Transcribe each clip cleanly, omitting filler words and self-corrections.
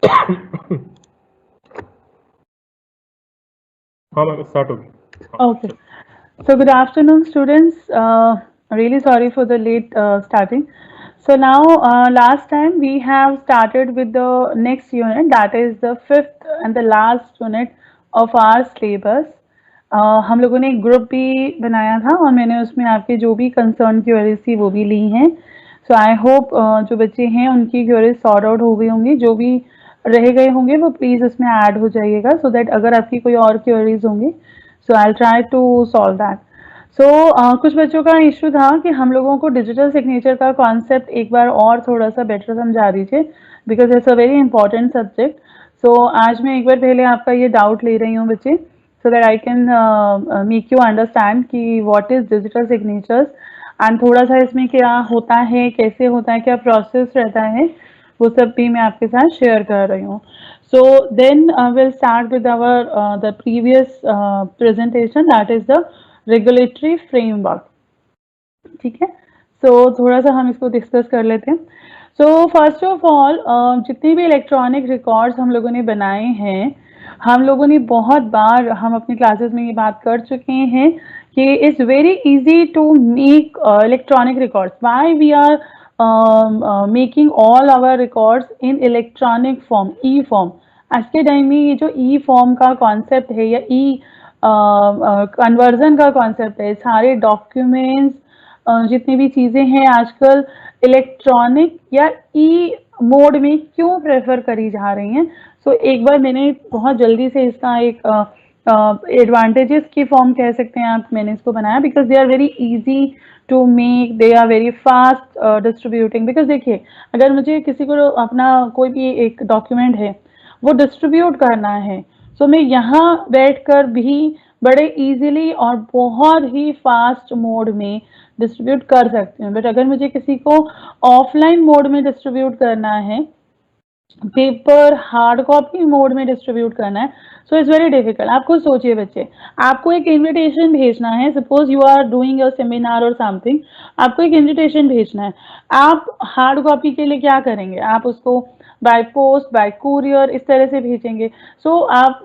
हाँ ma'am start होगी। Okay. So good afternoon, students. Really sorry for the late starting. So now, last time we have started with the next unit, that is the fifth and the last unit of our syllabus. हम लोगों ने एक group भी बनाया था और मैंने उसमें आपके जो भी कंसर्न क्वेरीज थी वो भी ली हैं. सो आई होप जो बच्चे हैं उनकी क्वेरीज सॉर्ट आउट हो गई होंगी. जो भी रह गए होंगे वो प्लीज़ उसमें ऐड हो जाइएगा सो दैट अगर आपकी कोई और क्वेरीज होंगी so I try to solve that. So कुछ बच्चों का इशू था कि हम लोगों को डिजिटल सिग्नेचर का कॉन्सेप्ट एक बार और थोड़ा सा बेटर समझा दीजिए because it's a very important subject. So आज मैं एक बार पहले आपका ये डाउट ले रही हूँ बच्चे so that I can make you understand कि what is digital signatures and थोड़ा सा इसमें क्या होता है, कैसे होता है, क्या प्रोसेस रहता है, वो सब भी मैं आपके साथ शेयर कर रही हूँ. So then we'll start with our the previous presentation, that is the regulatory framework. ठीक है. सो थोड़ा सा हम इसको डिस्कस कर लेते हैं. सो फर्स्ट ऑफ ऑल जितने भी इलेक्ट्रॉनिक रिकॉर्ड्स हम लोगों ने बनाए हैं, हम लोगों ने बहुत बार हम अपनी क्लासेस में ये बात कर चुके हैं कि it's very easy to make electronic records. Why we are making all our records in electronic form, e form. आज के टाइम में ये जो ई फॉर्म का कॉन्सेप्ट है या ई कन्वर्जन का कॉन्सेप्ट है, सारे डॉक्यूमेंट्स जितनी भी चीज़ें हैं आजकल इलेक्ट्रॉनिक या ई मोड में क्यों प्रेफर करी जा रही हैं. सो एक बार मैंने बहुत जल्दी से इसका एक एडवांटेजेस की फॉर्म कह सकते हैं आप, मैंने इसको बनाया because they are very easy to make, they are very fast distributing. Because देखिए अगर मुझे किसी को अपना कोई भी एक डॉक्यूमेंट है वो डिस्ट्रीब्यूट करना है सो मैं यहाँ बैठकर भी बड़े इजीली और बहुत ही फास्ट मोड में डिस्ट्रीब्यूट कर सकती हूँ. बट अगर मुझे किसी को ऑफलाइन मोड में डिस्ट्रीब्यूट करना है, पेपर हार्ड कॉपी मोड में डिस्ट्रीब्यूट करना है, सो इट्स वेरी डिफिकल्ट. आप खुद सोचिए बच्चे, आपको एक इनविटेशन भेजना है, suppose you are doing a seminar और समथिंग, आपको एक इनविटेशन भेजना है, आप हार्ड कॉपी के लिए क्या करेंगे, आप उसको बाय पोस्ट, बाय कुरियर इस तरह से भेजेंगे. सो आप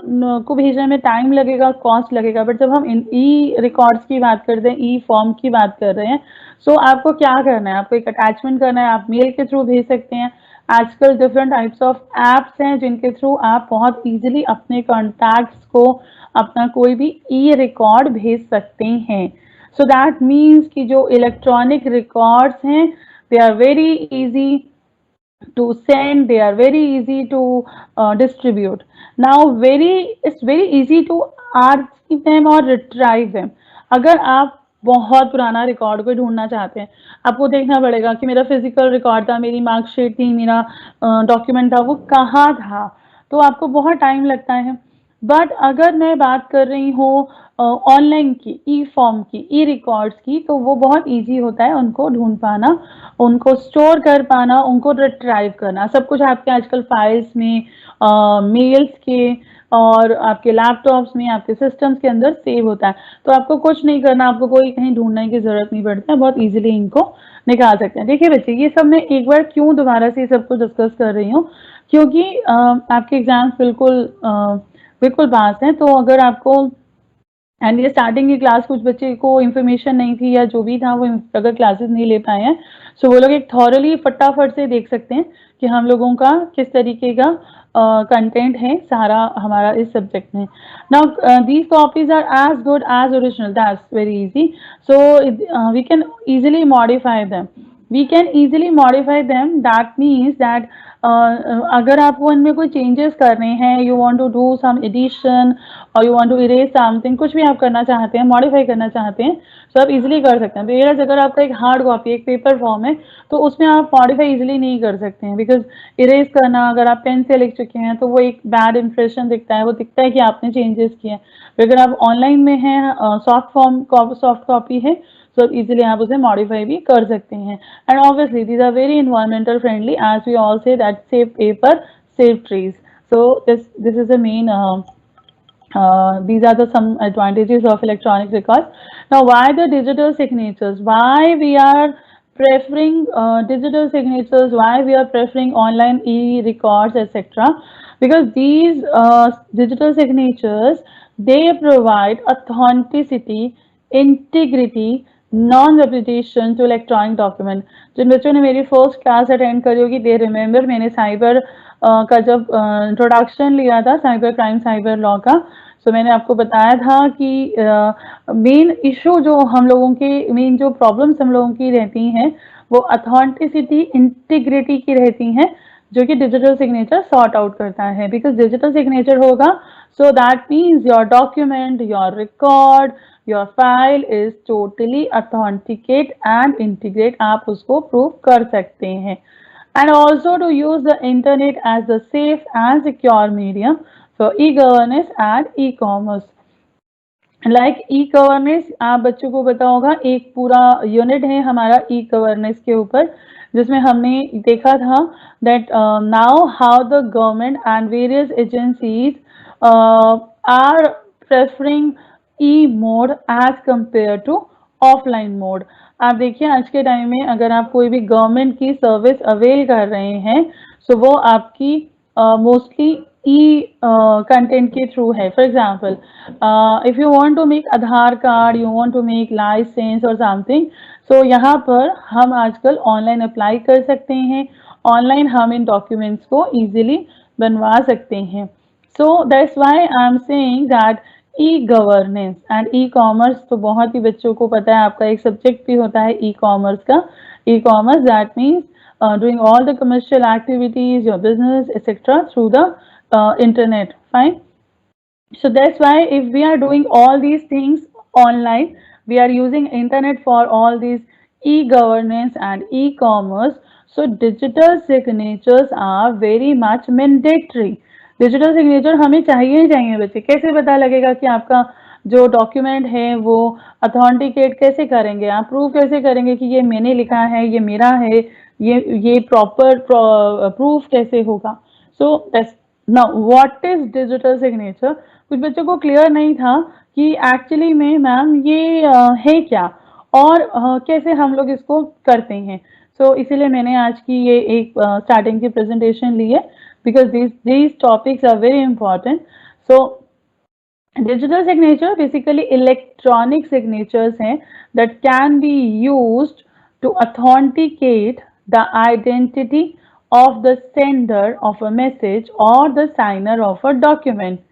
को भेजने में टाइम लगेगा, कॉस्ट लगेगा. बट जब हम ई रिकॉर्ड्स की बात करते हैं, ई फॉर्म की बात कर रहे हैं, सो आपको क्या करना है, आपको एक अटैचमेंट करना है, आप मेल के थ्रू भेज सकते हैं. आजकल डिफरेंट टाइप्स ऑफ एप्स हैं जिनके थ्रू आप बहुत इजीली अपने कॉन्टैक्ट्स को अपना कोई भी ई रिकॉर्ड भेज सकते हैं. सो दैट मीन्स कि जो इलेक्ट्रॉनिक रिकॉर्ड्स हैं they are very easy to send, they are very easy to distribute. Now it's very easy to archive them or retrieve them. अगर आप बहुत पुराना रिकॉर्ड को ढूंढना चाहते हैं, आपको देखना पड़ेगा कि मेरा फिजिकल रिकॉर्ड था, मेरी मार्कशीट थी, मेरा डॉक्यूमेंट था, वो कहाँ था, तो आपको बहुत टाइम लगता है. बट अगर मैं बात कर रही हूँ ऑनलाइन की, ई फॉर्म की, ई रिकॉर्ड्स की, तो वो बहुत इजी होता है उनको ढूंढ पाना, उनको स्टोर कर पाना, उनको रिट्राइव करना. सब कुछ आपके आजकल फाइल्स में, मेल्स के और आपके लैपटॉप्स में, आपके सिस्टम्स के अंदर सेव होता है. तो आपको कुछ नहीं करना, आपको कोई कहीं ढूंढने की जरूरत नहीं पड़ती है, बहुत इजीली इनको निकाल सकते हैं. देखिए बच्चे, ये सब मैं एक बार क्यों दोबारा से सब कुछ डिस्कस कर रही हूँ, क्योंकि आपके एग्जाम्स बिल्कुल पास हैं. तो अगर आपको एंड ये स्टार्टिंग की क्लास कुछ बच्चे को इन्फॉर्मेशन नहीं थी या जो भी था वो अगर क्लासेस नहीं ले पाए हैं, सो वो लोग एक थॉरली फटाफट से देख सकते हैं कि हम लोगों का किस तरीके का कंटेंट है सारा हमारा इस सब्जेक्ट में. Now these copies are as good as original, that's very easy. So we can easily modify them, we can easily modify them. That means that अगर आपको इनमें कोई चेंजेस करने हैं, you want to do some addition और you want to erase something, कुछ भी आप करना चाहते हैं, मॉडिफाई करना चाहते हैं, तो आप इजीली कर सकते हैं. वेयरएज अगर आपका एक हार्ड कॉपी, एक पेपर फॉर्म है, तो उसमें आप मॉडिफाई इजीली नहीं कर सकते हैं बिकॉज इरेज करना, अगर आप पेन से लिख चुके हैं तो वो एक बैड इंप्रेशन दिखता है, वो दिखता है कि आपने चेंजेस किए हैं. अगर आप ऑनलाइन में हैं, सॉफ्ट फॉर्म सॉफ्ट कॉपी है, so इजीली आप उसे मॉडिफाई भी कर सकते हैं. And obviously these are very environmental friendly, as we all say that save paper, save trees. So this is the main these are the some advantages of electronic records. Now why the digital signatures, why we are preferring digital signatures, why we are preferring online e-records, etc. Because these digital signatures, they provide authenticity, integrity, non replication to electronic document. जिन बच्चों ने मेरी first class attend करी होगी, they remember मैंने cyber का जब introduction लिया था साइबर क्राइम साइबर लॉ का, सो मैंने आपको बताया था कि मेन इशू जो हम लोगों के, मेन जो प्रॉब्लम्स हम लोगों की रहती हैं वो अथेंटिसिटी, इंटीग्रिटी की रहती हैं, जो कि डिजिटल सिग्नेचर सॉर्ट आउट करता है. बिकॉज डिजिटल सिग्नेचर होगा, so that means your document, your record, your file is totally authenticate and integrate. आप उसको प्रूव कर सकते हैं. And also to use the internet as the safe and secure medium for e-governance and e-commerce. Like e-governance, आप बच्चों को पता होगा एक पूरा यूनिट है हमारा e-governance के ऊपर, जिसमें हमने देखा था that now how the government and various agencies are preferring e-mode as compared to offline mode. आप देखिए आज के टाइम में अगर आप कोई भी गवर्नमेंट की सर्विस अवेल कर रहे हैं, सो वो आपकी मोस्टली ई कंटेंट के थ्रू है. For example, if you want to make Aadhaar card, you want to make licence और समथिंग, सो यहाँ पर हम आजकल ऑनलाइन अप्लाई कर सकते हैं, ऑनलाइन हम इन डॉक्यूमेंट्स को इजीली बनवा सकते हैं. So that's why I am saying that e governance and e commerce तो बहुत ही बच्चों को पता है, आपका एक सब्जेक्ट भी होता है ई कॉमर्स का. E commerce that means doing all the commercial activities, your business etcetera through the internet. Fine. So that's why if we are doing all these things online, we are using internet for all these e-governance and e-commerce. So digital signatures are very much mandatory. Digital signature हमें चाहिए ही चाहिए बच्चे. कैसे पता लगेगा कि आपका जो डॉक्यूमेंट है वो अथेंटिकेट कैसे करेंगे, आप प्रूव कैसे करेंगे कि ये मैंने लिखा है, ये मेरा है, ये प्रॉपर प्रूफ कैसे होगा. So that's now what is digital signature. कुछ बच्चों को क्लियर नहीं था कि एक्चुअली में मैम ये है क्या और कैसे हम लोग इसको करते हैं. सो इसीलिए मैंने आज की ये एक स्टार्टिंग की प्रेजेंटेशन ली है, because these topics are very important. So digital signature basically electronic signatures हैं that can be used to authenticate the identity of the sender of a message or the signer of a document.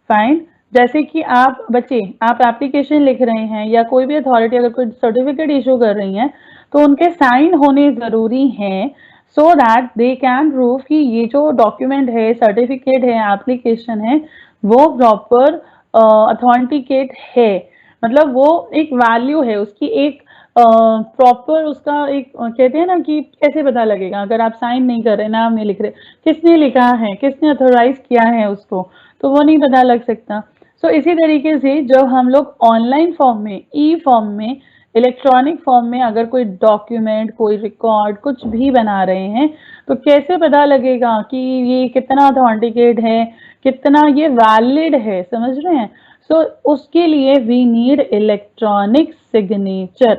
Fine. जैसे कि आप बच्चे, आप application लिख रहे हैं या कोई भी अथॉरिटी अगर कोई सर्टिफिकेट इशू कर रही है तो उनके साइन होने जरूरी हैं, so that they can prove कि ये जो डॉक्यूमेंट है, सर्टिफिकेट है, एप्लीकेशन है, वो प्रॉपर अथेंटिकेट है. मतलब वो एक वैल्यू है उसकी, एक प्रॉपर उसका एक कहते हैं ना कि कैसे पता लगेगा अगर आप साइन नहीं कर रहे, नाम नहीं लिख रहे, किसने लिखा है, किसने अथोराइज किया है उसको, तो वो नहीं पता लग सकता. सो इसी तरीके से जब हम लोग ऑनलाइन फॉर्म में, ई फॉर्म में, इलेक्ट्रॉनिक फॉर्म में अगर कोई डॉक्यूमेंट, कोई रिकॉर्ड कुछ भी बना रहे हैं, तो कैसे पता लगेगा कि ये कितना अथेंटिकेट है, कितना ये वैलिड है. समझ रहे हैं. सो उसके लिए we need electronic signature.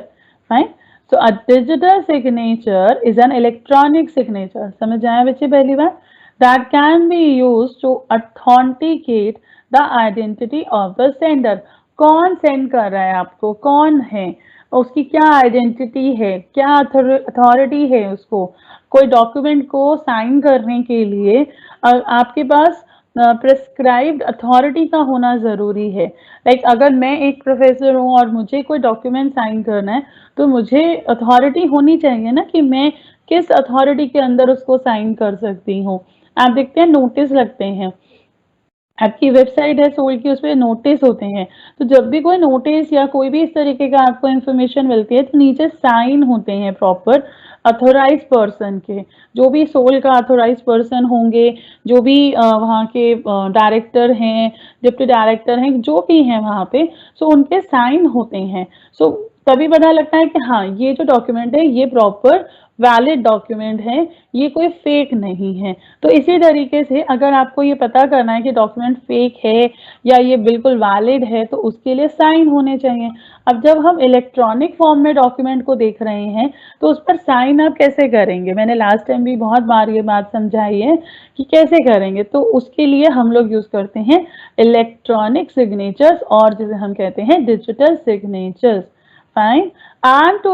Fine. So a digital signature is an electronic signature. समझ आया बच्चे पहली बार. That can be use to authenticate the identity of the sender. कौन सेंड कर रहा है आपको, कौन है, उसकी क्या आइडेंटिटी है, क्या अथॉरिटी है उसको. कोई डॉक्यूमेंट को साइन करने के लिए आपके पास प्रिस्क्राइब्ड अथॉरिटी का होना जरूरी है. लाइक अगर मैं एक प्रोफेसर हूँ और मुझे कोई डॉक्यूमेंट साइन करना है, तो मुझे अथॉरिटी होनी चाहिए ना कि मैं किस अथॉरिटी के अंदर उसको साइन कर सकती हूँ. आप देखते हैं नोटिस लगते हैं, आपकी वेबसाइट है सोल की, उस पर नोटिस होते हैं. तो जब भी कोई नोटिस या कोई भी इस तरीके का आपको इन्फॉर्मेशन मिलती है तो नीचे साइन होते हैं प्रॉपर अथोराइज पर्सन के. जो भी सोल का अथोराइज पर्सन होंगे, जो भी वहाँ के डायरेक्टर हैं, डिप्टी डायरेक्टर हैं, जो भी हैं वहाँ पे, सो उनके साइन होते हैं. सो तभी पता लगता है कि हाँ ये जो डॉक्यूमेंट है ये प्रॉपर वैलिड डॉक्यूमेंट है, ये कोई फेक नहीं है। तो इसी तरीके से अगर आपको ये पता करना है कि डॉक्यूमेंट फेक है या ये बिल्कुल वैलिड है तो उसके लिए साइन होने चाहिए। अब जब हम इलेक्ट्रॉनिक फॉर्म में डॉक्यूमेंट को देख रहे हैं तो उस पर साइन आप कैसे करेंगे, मैंने लास्ट टाइम भी बहुत बार ये बात समझाई है कि कैसे करेंगे। तो उसके लिए हम लोग यूज करते हैं इलेक्ट्रॉनिक सिग्नेचर्स और जिसे हम कहते हैं digital signatures. Fine. And to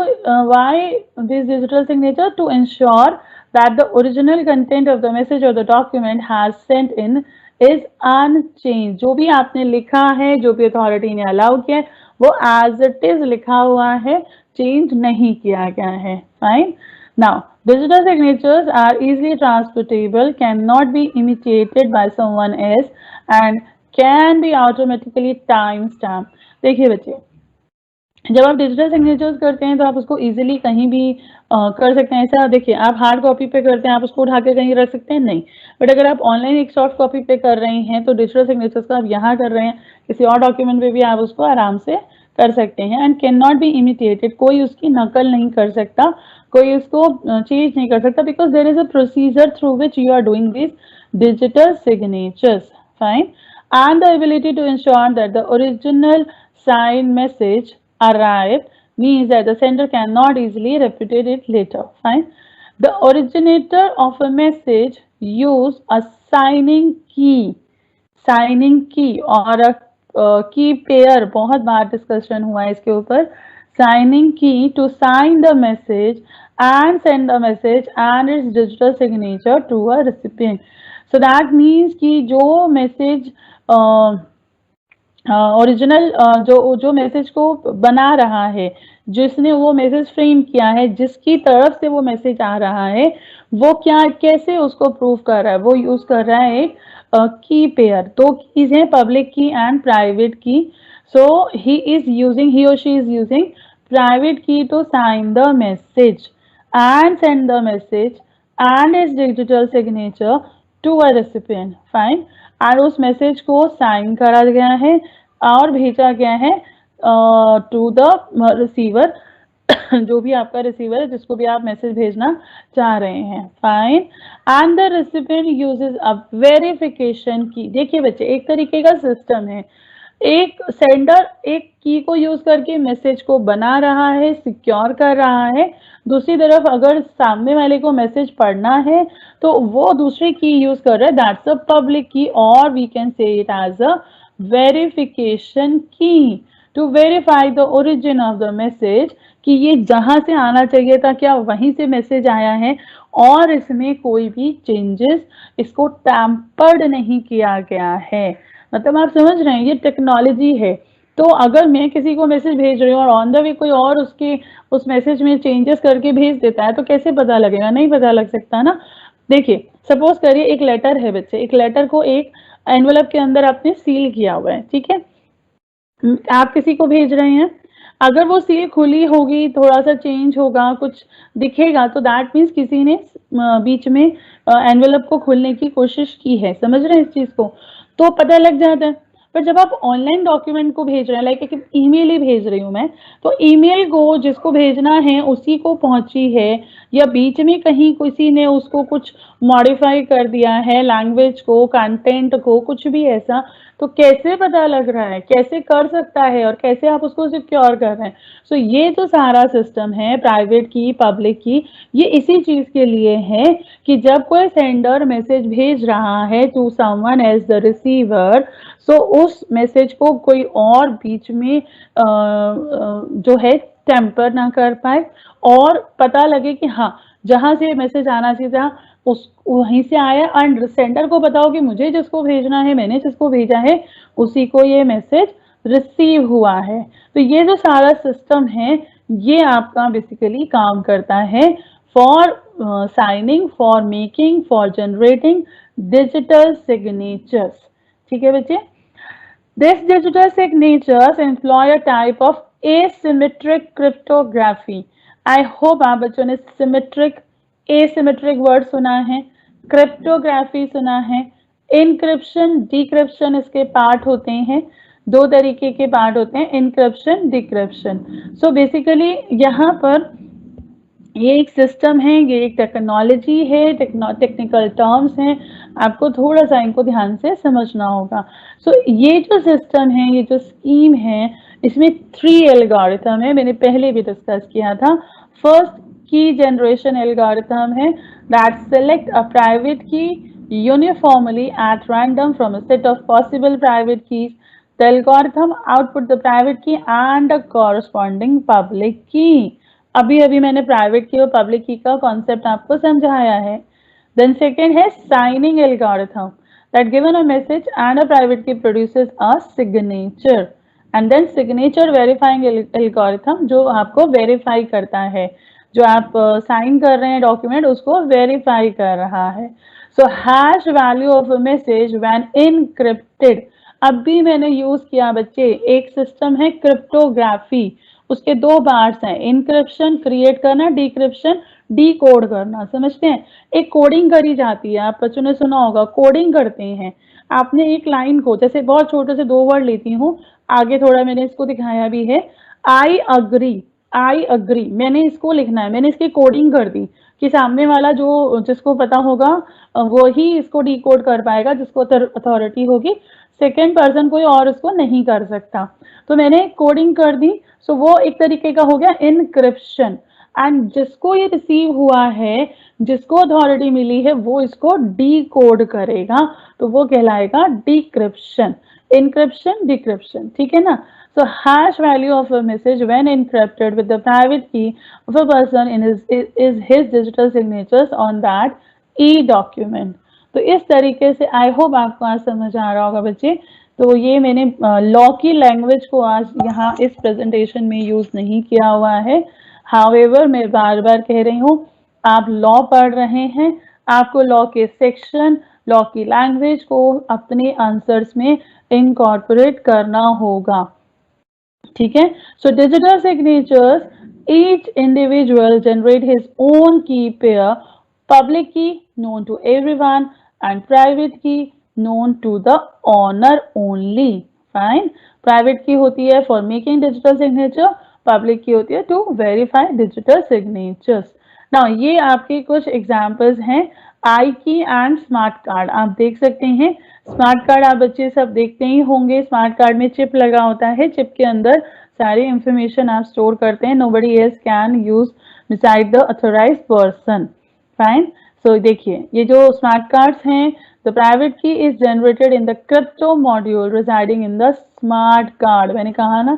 why this digital signature? To ensure that the original content of the message or the document has sent in is unchanged. जो भी आपने लिखा है, जो भी अथॉरिटी ने अलाउ किया है, वो as it is लिखा हुआ है, चेंज नहीं किया गया है। Fine. Now, digital signatures are easily transportable, cannot be imitated by someone else, and can be automatically time stamped. देखिए बच्चे, जब आप डिजिटल सिग्नेचर्स करते हैं तो आप उसको इजीली कहीं भी कर सकते हैं। ऐसा देखिए, आप हार्ड कॉपी पे करते हैं, आप उसको उठा के कहीं रख सकते हैं, नहीं। बट अगर आप ऑनलाइन एक सॉफ्ट कॉपी पे कर रहे हैं तो डिजिटल सिग्नेचर्स का आप यहाँ कर रहे हैं, किसी और डॉक्यूमेंट पे भी आप उसको आराम से कर सकते हैं। And can not be imitated, कोई उसकी नकल नहीं कर सकता, कोई उसको चेंज नहीं कर सकता, because there is a procedure through which you are doing this digital signatures. Fine. And the ability to ensure that the original signed message arrived means that the sender cannot easily replicate it later. Fine. The originator of a message use a signing key और की pair, बहुत बार discussion हुआ है इसके ऊपर। Signing key to sign the message and send the message and its digital signature to a recipient. So that means कि जो message original जो मैसेज को बना रहा है, जिसने वो मैसेज फ्रेम किया है, जिसकी तरफ से वो मैसेज आ रहा है, वो क्या कैसे उसको प्रूव कर रहा है, वो यूज कर रहा है एक की पेयर। दो कीज हैं, पब्लिक की एंड प्राइवेट की। सो ही और she is using private key to sign the message and send the message and its digital signature to a recipient. Fine. और उस मैसेज को साइन करा गया है और भेजा गया है टू द रिसीवर, जो भी आपका रिसीवर है, जिसको भी आप मैसेज भेजना चाह रहे हैं। Fine. And the recipient uses a verification की। देखिए बच्चे, एक तरीके का सिस्टम है, एक सेंडर एक की को यूज करके मैसेज को बना रहा है, सिक्योर कर रहा है। दूसरी तरफ अगर सामने वाले को मैसेज पढ़ना है तो वो दूसरी की यूज कर रहा है, दैट्स अ पब्लिक की, और we can say it as a verification key to verify the origin of the message, कि ये जहां से आना चाहिए था क्या वहीं से मैसेज आया है और इसमें कोई भी चेंजेस, इसको टैम्पर्ड नहीं किया गया है। मतलब आप समझ रहे हैं, ये टेक्नोलॉजी है। तो अगर मैं किसी को मैसेज भेज रही हूँ और ऑन द वे कोई और उसके उस मैसेज में चेंजेस करके भेज देता है तो कैसे पता लगेगा, नहीं पता लग सकता ना। देखिए, सपोज करिए एक लेटर है बच्चे, एक लेटर को एक एनवेलप के अंदर आपने सील किया हुआ है, ठीक है, आप किसी को भेज रहे हैं, अगर वो सील खुली होगी, थोड़ा सा चेंज होगा, कुछ दिखेगा, तो दैट मीन्स किसी ने बीच में एनवेलप को खोलने की कोशिश की है। समझ रहे हैं इस चीज को, तो पता लग जाता है। पर जब आप ऑनलाइन डॉक्यूमेंट को भेज रहे हैं, लाइक एक ईमेल ही भेज रही हूँ मैं, तो ईमेल को जिसको भेजना है उसी को पहुंची है, या बीच में कहीं किसी ने उसको कुछ मॉडिफाई कर दिया है, लैंग्वेज को, कंटेंट को, कुछ भी ऐसा, तो कैसे पता लग रहा है, कैसे कर सकता है, और कैसे आप उसको सिक्योर कर रहे हैं। सो ये जो सारा सिस्टम है, प्राइवेट की, पब्लिक की, ये इसी चीज के लिए है कि जब कोई सेंडर मैसेज भेज रहा है to someone as the receiver, so उस मैसेज को कोई और बीच में जो है टेम्पर ना कर पाए, और पता लगे कि हाँ जहां से मैसेज आना चाहिए था उस वहीं से आया, एंड सेंडर को पता हो कि मुझे जिसको भेजना है, मैंने जिसको भेजा है, उसी को ये मैसेज रिसीव हुआ है। तो ये जो सारा सिस्टम है ये आपका बेसिकली काम करता है for signing, for making, for generating digital signatures. ठीक है बच्चे, this digital signatures employ a type of asymmetric cryptography. I hope आप बच्चों ने सिमेट्रिक, एसिमेट्रिक वर्ड सुना है, क्रिप्टोग्राफी सुना है, इनक्रिप्शन, डिक्रिप्शन इसके पार्ट होते हैं। दो तरीके के पार्ट होते हैं, इनक्रिप्शन, डिक्रिप्शन। सो बेसिकली यहाँ पर ये एक सिस्टम है, ये एक टेक्नोलॉजी है, टेक्निकल टर्म्स हैं, आपको थोड़ा सा इनको ध्यान से समझना होगा। सो ये जो सिस्टम है, ये जो स्कीम है, इसमें 3 एल्गोरिथम है, मैंने पहले भी डिस्कस किया था। फर्स्ट की जनरेशन एल्गोरिथम है दैट सेलेक्ट अ प्राइवेट की uniformly at random from a set of possible private keys. The algorithm output the private key and a corresponding public key. अभी अभी मैंने प्राइवेट की और पब्लिक की का कॉन्सेप्ट आपको समझाया है। देन सेकेंड है signing algorithm that given a message and a private key produces a signature, and then signature verifying algorithm जो आपको वेरीफाई करता है, जो आप साइन कर रहे हैं डॉक्यूमेंट उसको वेरीफाई कर रहा है। So hash value of a message when encrypted, अब भी मैंने यूज किया बच्चे, एक सिस्टम है क्रिप्टोग्राफी, उसके दो पार्ट्स हैं, इनक्रिप्शन क्रिएट करना, डिक्रिप्शन डी कोड करना, समझते हैं। एक कोडिंग करी जाती है, आप बच्चों ने सुना होगा, कोडिंग करते हैं। आपने एक लाइन को, जैसे बहुत छोटे से 2 वर्ड लेती हूँ, आगे थोड़ा मैंने इसको दिखाया भी है, आई अग्री, मैंने इसको लिखना है, मैंने इसकी कोडिंग कर दी कि सामने वाला जो जिसको पता होगा वो ही इसको डिकोड कर पाएगा, जिसको अथॉरिटी होगी, सेकेंड पर्सन कोई और इसको नहीं कर सकता। तो मैंने कोडिंग कर दी, सो वो एक तरीके का हो गया इनक्रिप्शन। एंड जिसको ये रिसीव हुआ है, जिसको अथॉरिटी मिली है, वो इसको डीकोड करेगा, तो वो कहलाएगा डिक्रिप्शन। इनक्रिप्शन, डिक्रिप्शन, ठीक है ना। So hash value of a message when encrypted with the private key of a person is his digital signatures on that e-document. तो इस तरीके से आई होप आपको आज समझ आ रहा होगा बच्चे। तो ये मैंने लॉ की लैंग्वेज को आज यहाँ इस प्रेजेंटेशन में यूज नहीं किया हुआ है। हाउएवर मैं बार बार कह रही हूँ, आप लॉ पढ़ रहे हैं, आपको लॉ के सेक्शन, लॉ की लैंग्वेज को अपने आंसर्स में इनकॉर्पोरेट करना होगा, ठीक है। So digital signatures, each individual generate his own key pair, public key known to everyone and private key known to the owner only. Fine. Private key होती है for making digital signature, public key होती है to verify digital signatures. Now ये आपके कुछ examples हैं, आई की and smart card. आप देख सकते हैं स्मार्ट कार्ड, आप बच्चे सब देखते ही होंगे, स्मार्ट कार्ड में चिप लगा होता है, चिप के अंदर सारी इंफॉर्मेशन आप स्टोर करते हैं, nobody else can use beside the authorized person. Fine. So देखिए ये जो स्मार्ट कार्ड्स हैं, the private key is generated in the crypto module residing in the smart card. मैंने कहा ना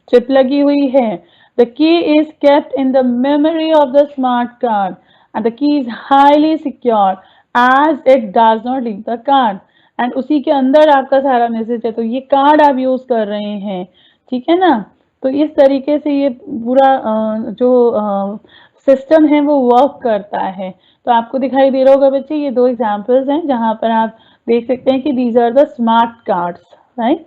चिप लगी हुई है। The key is kept in the memory of the smart card and the key is highly secure as it does not leave the card. And उसी के अंदर आपका सारा मैसेज है, तो ये कार्ड आप यूज कर रहे हैं, ठीक है ना। तो इस तरीके से ये पूरा जो सिस्टम है वो वर्क करता है। तो आपको दिखाई दे रहा होगा बच्चे, ये 2 एग्जांपल्स हैं जहां पर आप देख सकते हैं कि these are the smart cards, right.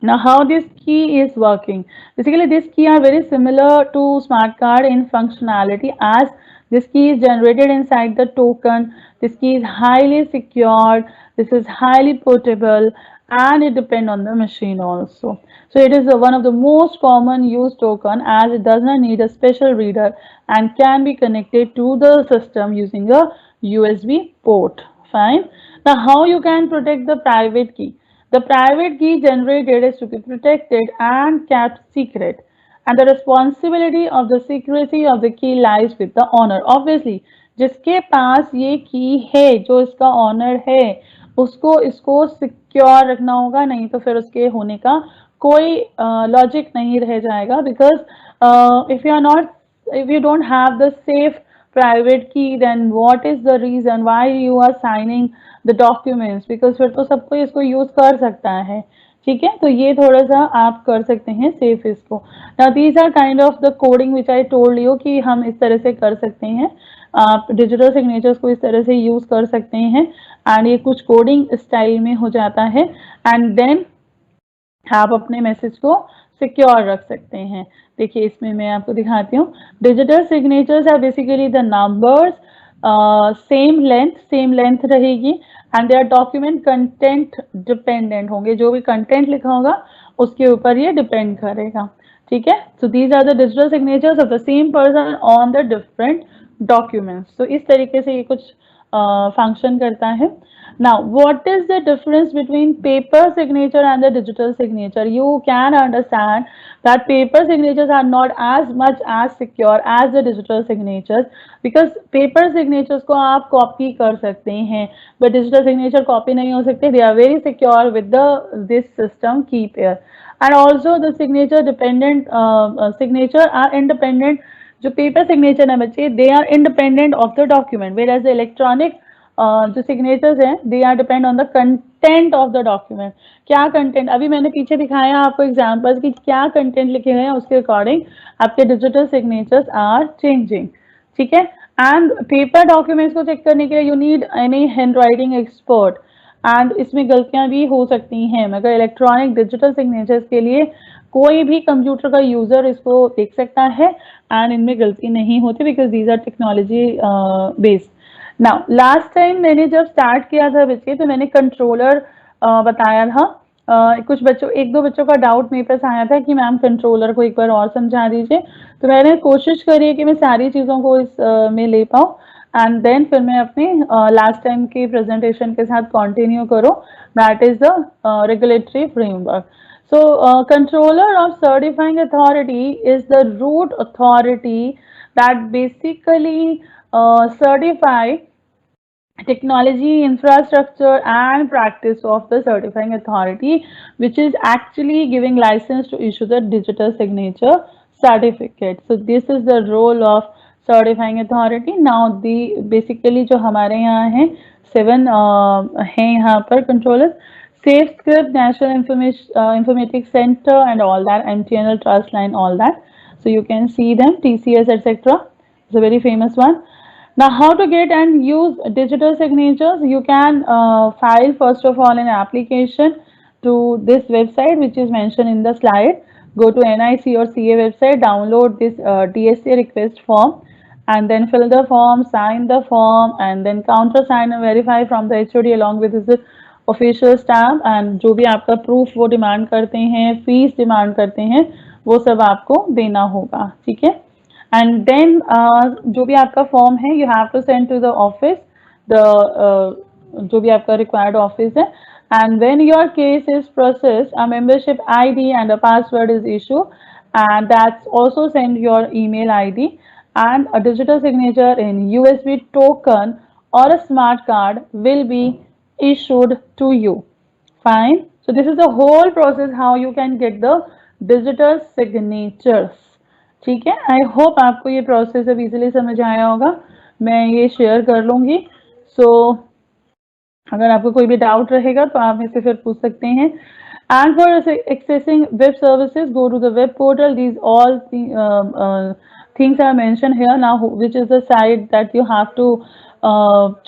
Now how this key is working, basically this key are very similar to smart card in functionality, as this key is generated inside the token, this key is highly secured, this is highly portable and it depends on the machine also. So it is one of the most common used token as it does not need a special reader and can be connected to the system using a USB port. Fine. Now how you can protect the private key? The private key generated is to be protected and kept secret, and the responsibility of the secrecy of the key lies with the owner. Obviously, जिसके पास ये की है, जो इसका honour है, उसको इसको secure रखना होगा, नहीं तो फिर उसके होने का कोई लॉजिक नहीं रह जाएगा। Because if you don't have the safe private key, then what is the reason why you are signing the documents? because फिर तो सबको इसको यूज कर सकता है, ठीक है। तो ये थोड़ा सा आप कर सकते हैं सेफ इसको। now these are kind of the coding which I told you कि हम इस तरह से कर सकते हैं, आप डिजिटल सिग्नेचर्स को इस तरह से यूज कर सकते हैं, एंड ये कुछ कोडिंग स्टाइल में हो जाता है, एंड देन आप अपने मैसेज को सिक्योर रख सकते हैं। देखिए इसमें मैं आपको दिखाती हूँ, digital signatures are basically the numbers, same length रहेगी, and they are document content dependent होंगे, जो भी कंटेंट लिखा होगा उसके ऊपर ये डिपेंड करेगा, ठीक है। So these are the digital signatures of the same person on the different documents. तो इस तरीके से ये कुछ फंक्शन करता है। Now, what is the difference between paper signature and the digital signature? You can understand that paper signatures are not as much as secure as the digital signatures, because paper signatures को आप copy कर सकते हैं, but digital signature copy नहीं हो सकते. They are very secure with the this system KeepAir. And also the signature dependent signature are independent. जो paper signature है बच्चे, they are independent of the document, whereas the electronic जो signatures हैं they are depend on the content of the document. क्या content, अभी मैंने पीछे दिखाया आपको एग्जांपल्स कि क्या कंटेंट लिखे गए हैं, उसके अकॉर्डिंग आपके डिजिटल सिग्नेचर्स आर चेंजिंग, ठीक है। एंड पेपर डॉक्यूमेंट्स को चेक करने के लिए you need any hand writing expert, and इसमें गलतियां भी हो सकती हैं, मगर इलेक्ट्रॉनिक डिजिटल सिग्नेचर्स के लिए कोई भी कंप्यूटर का यूजर इसको देख सकता है एंड इनमें गलती नहीं होती, because these are technology based. Now last time मैंने जब स्टार्ट किया था बच्चे, तो मैंने कंट्रोलर बताया था। कुछ बच्चों, एक दो बच्चों का डाउट मेरे पास आया था कि मैम कंट्रोलर को एक बार और समझा दीजिए, तो मैंने कोशिश करी है कि मैं सारी चीज़ों को इस में ले पाऊँ, एंड देन फिर मैं अपने लास्ट टाइम की प्रेजेंटेशन के साथ कंटिन्यू करूँ, that is the regulatory framework. So, controller of certifying authority is the root authority that basically certify technology, infrastructure and practice of the certifying authority, which is actually giving license to issue the digital signature certificate. So this is the role of certifying authority. Now the basically जो हमारे यहाँ हैं 7 हैं यहाँ पर controllers, SafeScript, National Informatics Center and all that, MTNL, Trustline, all that. So you can see them, TCS, etc. It's a very famous one. Now, how to get and use digital signatures? You can file first of all an application to this website, which is mentioned in the slide. Go to NIC or CA website, download this DSA request form, and then fill the form, sign the form, and then countersign and verify from the HOD along with his official stamp, and जो भी आपका proof वो demand करते हैं, fees demand करते हैं, वो सब आपको देना होगा, ठीक है। एंड देन जो भी आपका फॉर्म है you have to send to the office, the जो भी आपका रिक्वायर्ड ऑफिस है, and when your case is processed a membership ID and a password is issue, and that's also send your email ID and a digital signature in USB token or a smart card will be issued to you. Fine. So this is the whole process how you can get the digital signatures. ठीक है, I hope आपको ये process अब easily समझ आया होगा, मैं ये शेयर कर लूंगी। सो अगर आपको कोई भी डाउट रहेगा तो आप मुझसे फिर पूछ सकते हैं। And for accessing web services, go to the web portal. These all things are mentioned here now, which is the site that you have to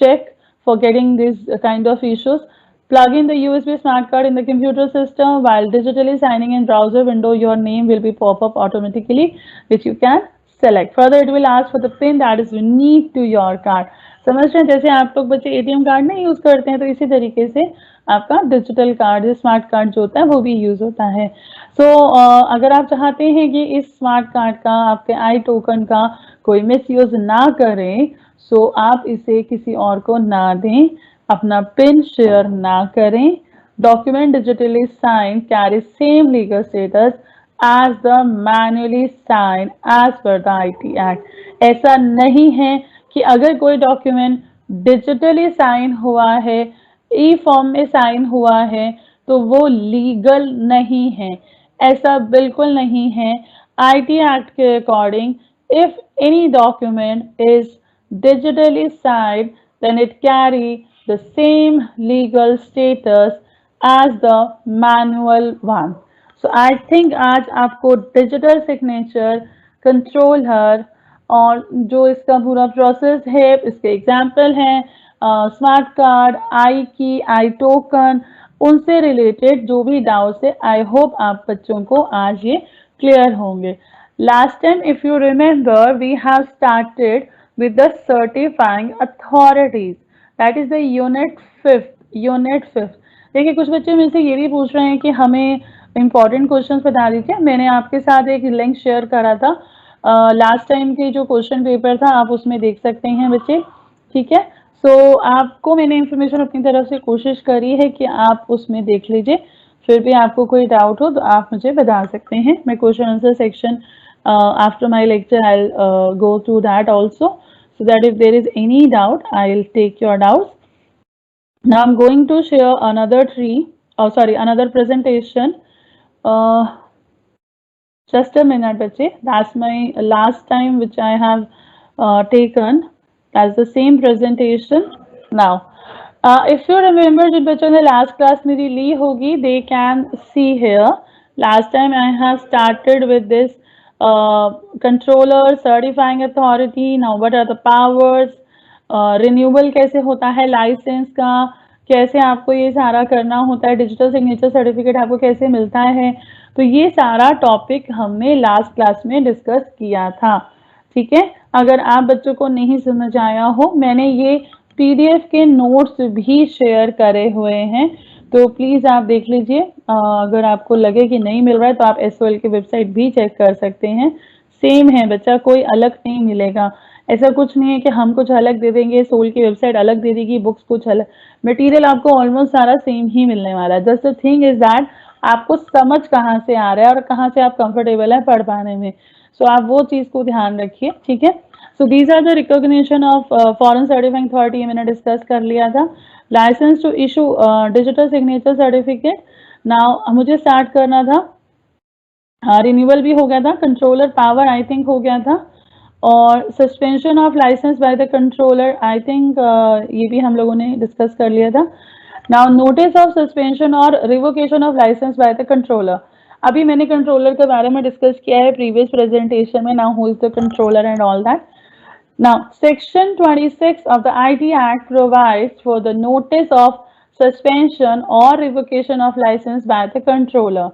check for getting these kind of issues. Plug in the USB smart card in the computer system while digitally signing in browser window. Your name will be pop up automatically, which you can select. Further, it will ask for the pin that is unique to your card. समझ रहे हैं, जैसे आप लोग बच्चे ATM card नहीं use करते हैं, तो इसी तरीके से आपका डिजिटल कार्ड, स्मार्ट कार्ड जो होता है वो भी यूज होता है। सो अगर आप चाहते हैं कि इस स्मार्ट कार्ड का, आपके आई टोकन का कोई मिस यूज ना करें, सो आप इसे किसी और को ना दें, अपना पिन शेयर ना करें। Document digitally sign carry same legal status as the manually sign as per the IT act. ऐसा नहीं है कि अगर कोई डॉक्यूमेंट डिजिटली साइन हुआ है, ई फॉर्म में साइन हुआ है, तो वो लीगल नहीं है, ऐसा बिल्कुल नहीं है। IT एक्ट के according if any document is digitally signed, then it carry the same legal status as the manual one. So I think आज आपको digital signature, controller और जो इसका पूरा प्रोसेस है, इसके एग्जाम्पल हैं स्मार्ट कार्ड, आई की, आई टोकन, उनसे रिलेटेड जो भी डाउट्स है, आई होप आप बच्चों को आज ये क्लियर होंगे। Last time if you remember we have started with the certifying authorities. That is the unit fifth. देखिए कुछ बच्चे मेरे से ये भी पूछ रहे हैं कि हमें इंपॉर्टेंट क्वेश्चंस बता दीजिए। मैंने आपके साथ एक लिंक शेयर करा था लास्ट टाइम के जो क्वेश्चन पेपर था, आप उसमें देख सकते हैं बच्चे, ठीक है। सो आपको मैंने इंफॉर्मेशन अपनी तरफ से कोशिश करी है कि आप उसमें देख लीजिए, फिर भी आपको कोई डाउट हो तो आप मुझे बता सकते हैं। मैं question answer section after my lecture I will go through that also, so that if there is any doubt I'll take your doubts. Now I'm going to share another presentation. Just a minute bache, that's my last time which I have taken. That's the same presentation. Now if you remember, जिन बच्चों ने last class मेरी ली होगी, they can see here last time I have started with this controller, certifying authority. Now what are the powers, renewal कैसे होता है licence का, कैसे आपको ये सारा करना होता है, डिजिटल सिग्नेचर सर्टिफिकेट आपको कैसे मिलता है। तो ये सारा टॉपिक हमने लास्ट क्लास में डिस्कस किया था, ठीक है। अगर आप बच्चों को नहीं समझ आया हो, मैंने ये पीडीएफ के नोट्स भी शेयर करे हुए हैं, तो प्लीज आप देख लीजिए। अगर आपको लगे कि नहीं मिल रहा है तो आप एसओएल की वेबसाइट भी चेक कर सकते हैं। सेम है बच्चा, कोई अलग नहीं मिलेगा। ऐसा कुछ नहीं है कि हम कुछ अलग दे देंगे, सोल की वेबसाइट अलग दे देगी, बुक्स कुछ अलग, मटेरियल आपको ऑलमोस्ट सारा सेम ही मिलने वाला है। Just the thing is that आपको समझ कहाँ से आ रहा है और कहाँ से आप कंफर्टेबल है पढ़ पाने में। सो आप वो चीज को ध्यान रखिए, ठीक है। So these are the recognition of foreign certifying authority, मैंने डिस्कस कर लिया था। Licence to issue digital signature certificate, now मुझे स्टार्ट करना था। रिन्यूअल भी हो गया था, कंट्रोलर पावर आई थिंक हो गया था, और suspension of licence by the controller I think ये भी हम लोगों ने डिस्कस कर लिया था। नाउ नोटिस ऑफ सस्पेंशन और revocation of licence by the controller, अभी मैंने कंट्रोलर के बारे में डिस्कस किया है प्रीवियस प्रेजेंटेशन में। Now who is the controller and all that. Now, Section 26 of the IT Act provides for the notice of suspension or revocation of license by the controller.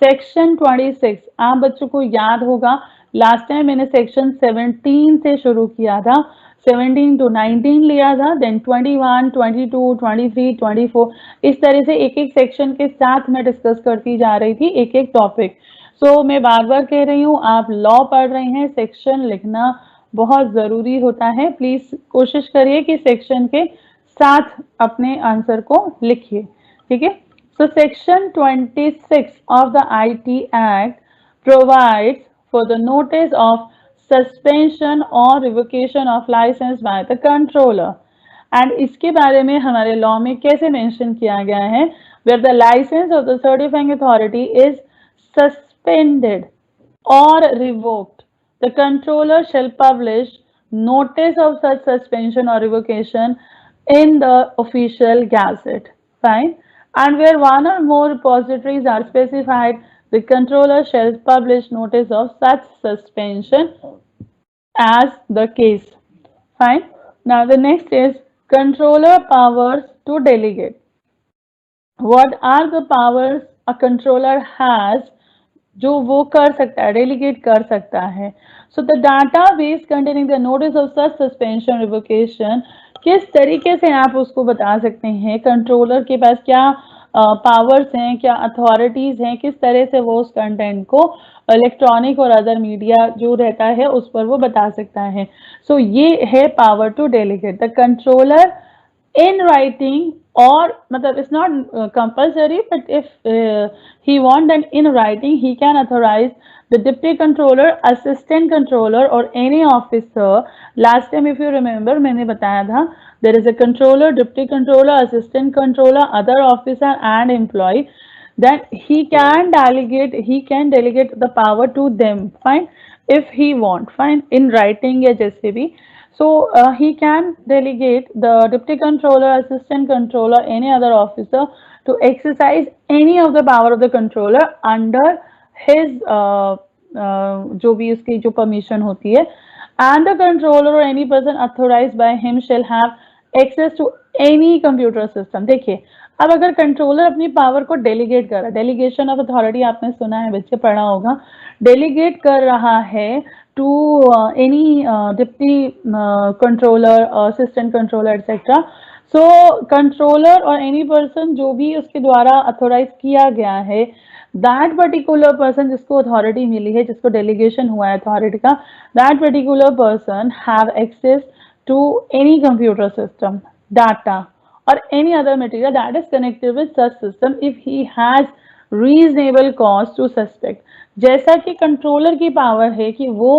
Section 26 आप बच्चों को याद होगा, last time मैंने section 17 से शुरू किया था, 17 to 19 लिया था, देन 21, 22, 23, 24, इस तरह से एक एक सेक्शन के साथ मैं डिस्कस करती जा रही थी एक एक टॉपिक। सो मैं बार बार कह रही हूँ, आप लॉ पढ़ रहे हैं, सेक्शन लिखना बहुत जरूरी होता है। प्लीज कोशिश करिए कि सेक्शन के साथ अपने आंसर को लिखिए, ठीक है। So section 26 of the IT act provides for the notice of suspension और revocation of licence by the controller, and इसके बारे में हमारे लॉ में कैसे मेंशन किया गया है, where the licence of the certifying authority is suspended or revoked, the controller shall publish notice of such suspension or revocation in the official gazette. Fine. And where one or more repositories are specified, the controller shall publish notice of such suspension as the case. Fine. Now the next is controller powers to delegate. What are the powers a controller has जो वो कर सकता है, delegate कर सकता है? So the data base containing the notice of such suspension revocation, किस तरीके से आप उसको बता सकते हैं कंट्रोलर के पास क्या पावर्स हैं, क्या अथॉरिटीज हैं, किस तरह से वो उस कंटेंट को इलेक्ट्रॉनिक और अदर मीडिया जो रहता है उस पर वो बता सकता है। सो ये है power to delegate. The controller in writing, or matlab it's not compulsory, but if he want, then in writing he can authorize the deputy controller, assistant controller or any officer. Last time if you remember मैंने बताया था, there is a controller, deputy controller, assistant controller, other officer and employee, that he can delegate the power to them, fine, if he want, fine, in writing या जैसे भी। So he can delegate the deputy controller, assistant controller, any other officer to exercise any of the power of the controller under his जो भी उसकी जो permission होती है, and the controller or any person authorized by him shall have access to any computer system. देखिए अब अगर controller अपनी पावर को डेलीगेट कर रहा है, डेलीगेशन ऑफ अथॉरिटी आपने सुना है, बच्चे पढ़ा होगा, डेलीगेट कर रहा है to any deputy controller or assistant controller etc. So controller और एनी पर्सन जो भी उसके द्वारा अथोराइज किया गया है, दैट पर्टिकुलर पर्सन जिसको अथॉरिटी मिली है, जिसको डेलीगेशन हुआ है अथॉरिटी का, that particular person have access to any computer system, data or any other material that is connected with such system if he has reasonable cause to suspect. जैसा कि controller की power है कि वो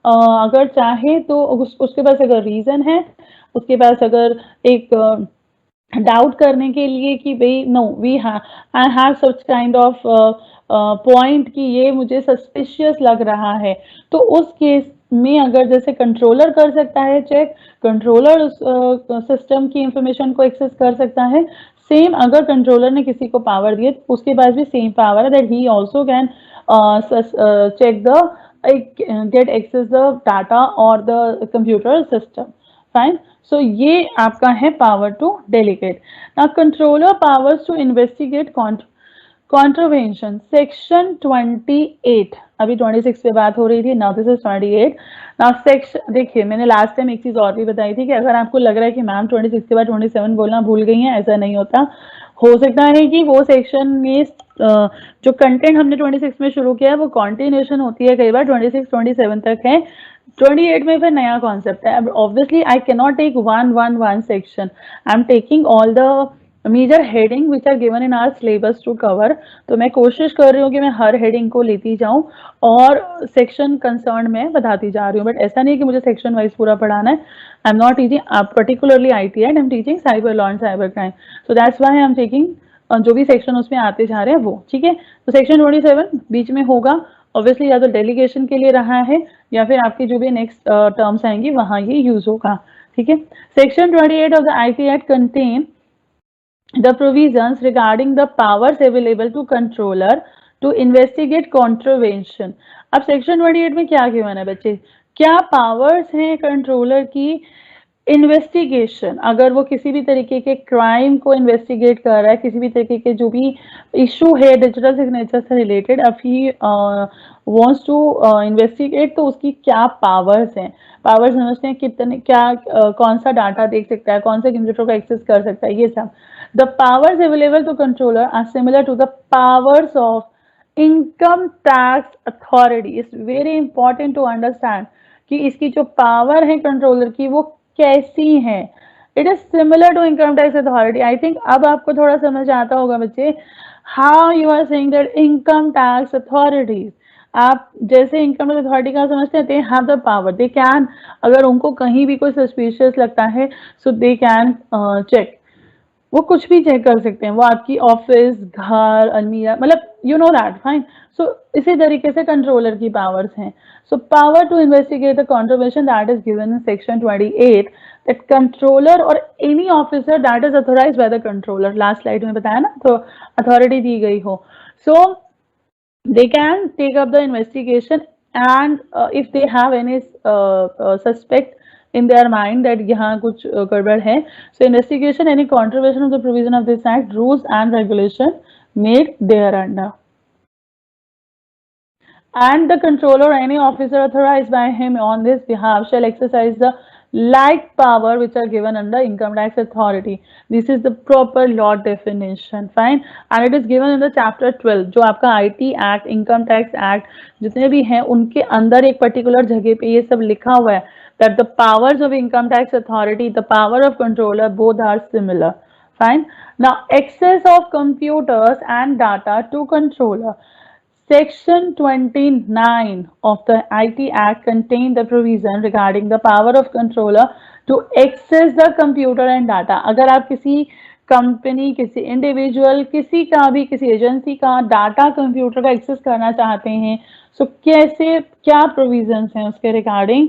अगर चाहे तो उसके पास अगर रीजन है, उसके पास अगर एक डाउट करने के लिए कि भाई no we I have such kind of point कि ये मुझे सस्पिशियस लग रहा है, तो उस केस में अगर जैसे कंट्रोलर कर सकता है चेक, कंट्रोलर उस सिस्टम की इंफॉर्मेशन को एक्सेस कर सकता है, सेम अगर कंट्रोलर ने किसी को पावर दी है तो उसके पास भी सेम पावर है that he also can check the get access the data or the computer system. Fine. So ये आपका है power to delegate. Now controller powers to investigate contravention. Section 28. अभी 26 पे बात हो रही थी. Now this is 28. Now section देखिए मैंने लास्ट टाइम एक चीज और भी बताई थी कि अगर आपको लग रहा है कि मैम 26 के बाद 27 बोलना भूल गई हैं, ऐसा नहीं होता. हो सकता है कि वो सेक्शन में जो कंटेंट हमने 26 में शुरू किया है वो कॉन्टिन्यूशन होती है, कई बार 26 27 तक है, 28 में फिर नया कॉन्सेप्ट है. अब obviously I can not take one section, I am taking all the major heading which are given in our syllabus to cover. तो मैं कोशिश कर रही हूँ कि मैं हर हेडिंग को लेती जाऊँ और सेक्शन कंसर्न में बताती जा रही हूँ, बट ऐसा नहीं है कि मुझे सेक्शन वाइज पूरा पढ़ाना है. I am not teaching particularly IT and I am teaching cyber law and cyber crime, so that's why I am taking जो भी सेक्शन उसमें आते जा रहे हैं वो. ठीक है, तो सेक्शन 27 बीच में होगा, ऑब्वियसली या तो डेलीगेशन के लिए रहा है या फिर आपकी जो भी नेक्स्ट टर्म्स आएंगी वहां ये यूज होगा. ठीक है, section 28 of the IT act contain the provisions regarding the powers available to controller to investigate contravention. अब सेक्शन 28 में क्या गिवन है बच्चे, क्या पावर्स हैं कंट्रोलर की इन्वेस्टिगेशन, अगर वो किसी भी तरीके के क्राइम को इन्वेस्टिगेट कर रहा है, किसी भी तरीके के जो भी इशू है डिजिटल सिग्नेचर से रिलेटेड, अब ही वांट्स टू इन्वेस्टिगेट, तो उसकी क्या पावर्स हैं. पावर्स समझते हैं कितने क्या कौन सा डाटा देख सकता है, कौन से कंप्यूटर को एक्सेस कर सकता है, ये सब. The powers available to controller are similar to the powers of income tax authority. It's very important to understand कि इसकी जो पावर है कंट्रोलर की वो कैसी है. It is similar to income tax authority. I think अब आपको थोड़ा समझ आता होगा बच्चे, how you are saying that income tax authorities, आप जैसे इनकम टैक्स अथॉरिटी का समझते हैं, they have the power, they can, अगर उनको कहीं भी कोई सस्पिशियस लगता है सो दे कैन चेक, वो कुछ भी चेक कर सकते हैं, वो आपकी ऑफिस, घर, अलमीरा, मतलब you know that. Fine. So इसी तरीके से कंट्रोलर की पावर्स हैं. So power to investigate the contribution that is given in section 28 that controller और any officer that is authorised by the controller, last slide में बताया ना, तो अथॉरिटी दी गई हो, सो they can take up the investigation and if they have any suspect in their mind that यहाँ कुछ गड़बड़ है, so investigation any contravention of the provision of this act, rules and regulation made thereunder, and the controller or any officer authorized by him on this behalf shall exercise the like power which are given under income tax authority. This is the proper law definition. Fine. And it is given in the chapter 12 जो आपका IT Act, Income Tax Act जितने भी हैं उनके अंदर एक particular जगह पे ये सब लिखा हुआ है that the powers of income tax authority, the power of controller, both are similar. Fine. Now access of computers and data to controller. Section 29 of the IT Act contains the provision regarding the power of controller to access the computer and data. अगर आप किसी company, किसी individual, किसी का भी, किसी agency का data computer का एक्सेस करना चाहते हैं, सो कैसे, क्या प्रोविजंस हैं उसके regarding,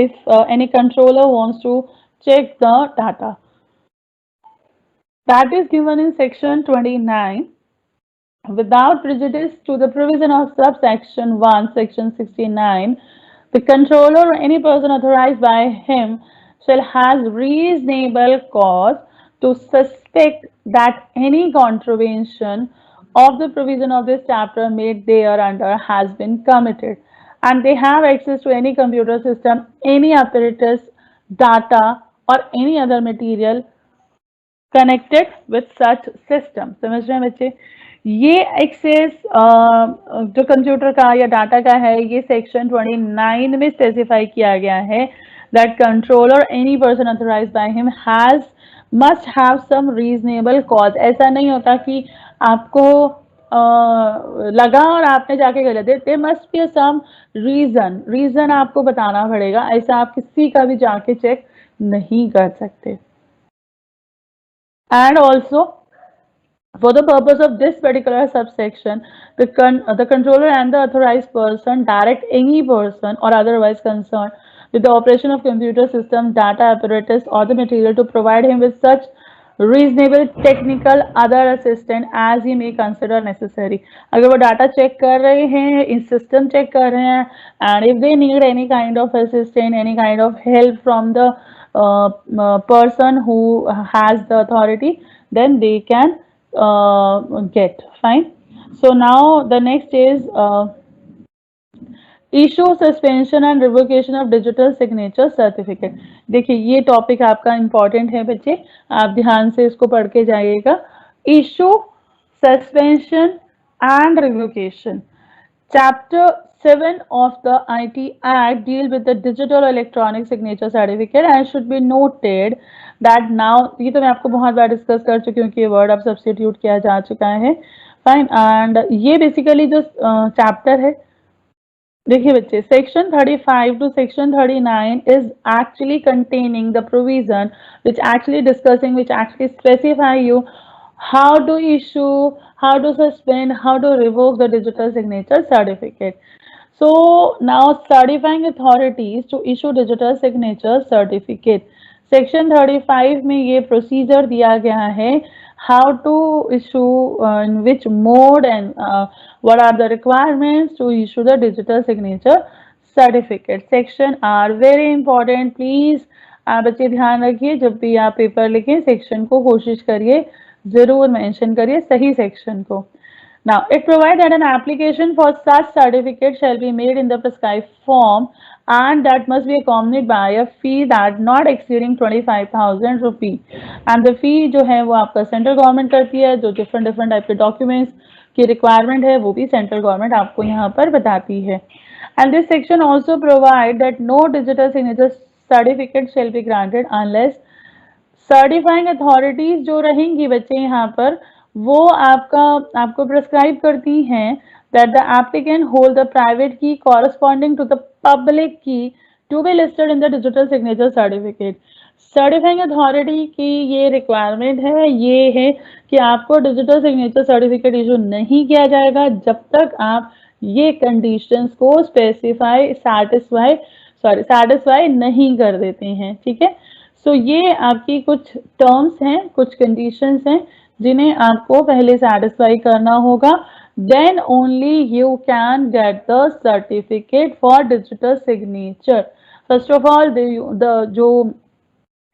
if any controller wants to check the data, that is given in section 29 without prejudice to the provision of subsection 1, section 69. The controller or any person authorized by him shall has reasonable cause to suspect that any contravention of the provision of this chapter made thereunder has been committed, and they have access to any computer system, any apparatus, data or any other material connected with such system। समझ रहे हैं बच्चे? ये access जो computer का या data का है, ये सेक्शन 29 में स्पेसिफाई किया गया है that controller any person authorized by him has must have some reasonable cause। ऐसा नहीं होता कि आपको लगा और आपने जाके गलत दे, there must be some reason आपको बताना पड़ेगा, ऐसा आप किसी का भी जाके चेक नहीं कर सकते। And also for the purpose of this particular subsection, the controller and the authorized person direct any person or otherwise concerned with the operation of computer system, data apparatus or the material to provide him with such reasonable technical other assistance as he may consider necessary। अगर वो data check कर रहे हैं, इस system check कर रहे हैं, and if they need any kind of assistance, any kind of help from the person who has the authority, then they can get fine। So now the next is issue suspension and revocation of digital signature certificate. देखिए ये topic आपका important है बच्चे, आप ध्यान से इसको पढ़ के जाइएगा। Issue suspension and revocation, chapter 7 of the IT Act deal with the digital electronic signature certificate and should be noted that now, ये तो मैं आपको बहुत बार डिस्कस कर चुकी हूँ कि ये वर्ड अब सब्स्टिट्यूट किया जा चुका है, फाइन। एंड ये बेसिकली जो चैप्टर है, देखिए बच्चे, section 35 to section 39 is actually containing the provision which actually discussing, which actually specify you how to issue, how to suspend, how to revoke the digital signature certificate। So now certifying authorities to issue digital signature certificate, section 35 में ये procedure दिया गया है, how to issue, in which mode and what are the requirements to issue the digital signature certificate। section are very important, please आप बच्चे ध्यान रखिए, जब भी आप पेपर लिखें सेक्शन को कोशिश करिए जरूर मेंशन करिए सही सेक्शन को। Now it provides that an application for such certificate shall be made in the prescribed form and that must be accompanied by a fee that not exceeding 25,000 rupee। and the fee जो है वो आपका central government करती है, जो different type के documents की requirement है वो भी सेंट्रल गवर्नमेंट आपको यहाँ पर बताती है। and this section also provide that no digital signature certificate shall be granted unless certifying authorities जो रहेंगी बच्चे यहाँ पर, वो आपको प्रिस्क्राइब करती हैं that the applicant hold the private key corresponding to the public key to be listed in the digital signature certificate। Certifying authority की ये रिक्वायरमेंट है, ये है कि आपको डिजिटल सिग्नेचर सर्टिफिकेट इशू नहीं किया जाएगा जब तक आप ये कंडीशंस को सेटिस्फाई नहीं कर देते हैं, ठीक है। सो ये आपकी कुछ टर्म्स हैं, कुछ कंडीशंस हैं जिन्हें आपको पहले सेटिस्फाई करना होगा, then only you can get the certificate for digital signature. First of all जो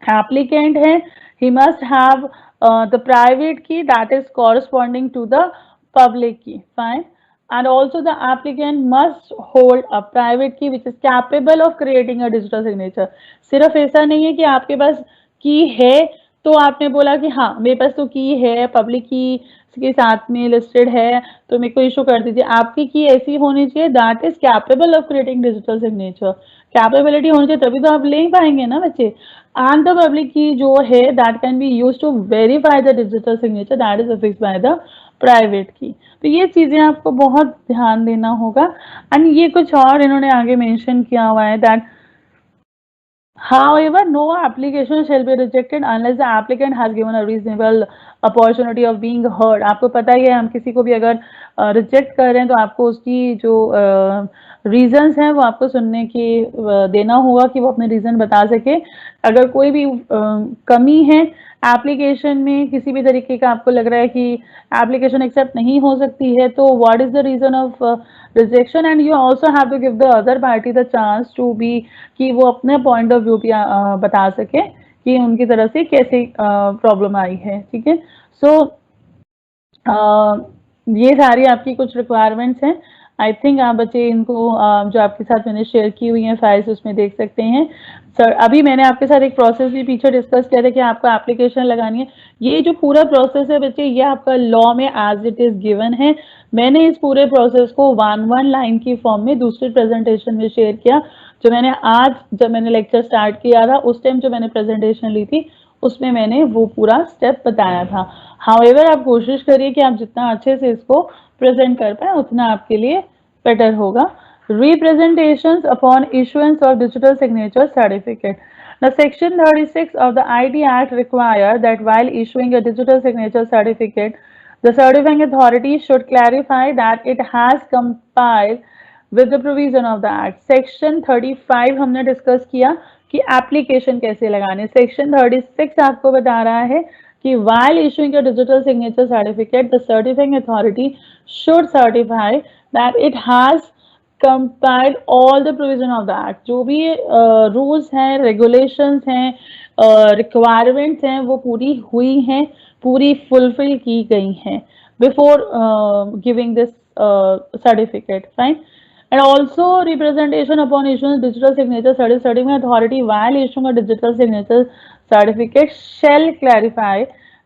एप्लीकेंट है, he must have the private key that is corresponding to the public key, fine. and also the applicant must hold a private key which is capable of creating a digital signature। सिर्फ ऐसा नहीं है कि आपके पास की है तो आपने बोला कि हाँ मेरे पास तो की है, पब्लिक की के साथ में लिस्टेड है तो मेरे को इशू कर दीजिए। आपकी की ऐसी होनी चाहिए that is capable of creating digital signature, capability होनी चाहिए तभी तो आप ले ही पाएंगे ना बच्चे। एंड द पब्लिक की जो है that can be used to verify the digital signature that is affixed by the private key. तो ये चीजें आपको बहुत ध्यान देना होगा। एंड ये कुछ और इन्होंने आगे मेंशन किया हुआ है that however no application shall be rejected unless the applicant has given a reasonable opportunity of being heard। आपको पता ही है हम किसी को भी अगर रिजेक्ट कर रहे हैं तो आपको उसकी जो रीजंस हैं वो आपको सुनने की देना होगा कि वो अपने रीजन बता सके। अगर कोई भी कमी है एप्लीकेशन में, किसी भी तरीके का आपको लग रहा है कि एप्लीकेशन एक्सेप्ट नहीं हो सकती है, तो what is the reason of rejection, and you also have to give the other party the chance to be, कि वो अपने पॉइंट ऑफ व्यू भी बता सके कि उनकी तरफ से कैसे प्रॉब्लम आई है, ठीक है। सो ये सारी आपकी कुछ रिक्वायरमेंट्स हैं। आई थिंक आप बच्चे इनको जो आपके साथ मैंने शेयर की हुई हैं फाइल्स उसमें देख सकते हैं। सर अभी मैंने आपके साथ एक प्रोसेस भी पीछे डिस्कस किया था कि आपको एप्लीकेशन लगानी है। ये जो पूरा प्रोसेस है बच्चे ये आपका लॉ में एज इट इज गिवन है। मैंने इस पूरे प्रोसेस को 1 लाइन की फॉर्म में दूसरे प्रेजेंटेशन में शेयर किया। जो मैंने आज जब मैंने लेक्चर स्टार्ट किया था उस टाइम जो मैंने प्रेजेंटेशन ली थी उसमें मैंने वो पूरा स्टेप बताया था। हाउएवर आप कोशिश करिए कि आप जितना अच्छे से इसको प्रेजेंट कर पाए उतना आपके लिए बेटर होगा। Representations upon issuance of digital signature certificate. Now, Section 36 of the IT Act require that while issuing a digital signature certificate, the certifying authority should clarify that it has complied with the provision of the Act. Section 35 हमने discuss किया कि application कैसे लगाने। Section 36 आपको बता रहा है कि while issuing a digital signature certificate, the certifying authority should certify that it has compile all the provision of the act. जो भी रूल्स हैं, रेगुलेशंस हैं, रिक्वायरमेंट्स हैं वो पूरी हुई हैं, पूरी फुलफिल की गई हैं before giving this certificate, fine. And also representation upon issuing digital signature certifying authority while issuing a digital signature certificate shall clarify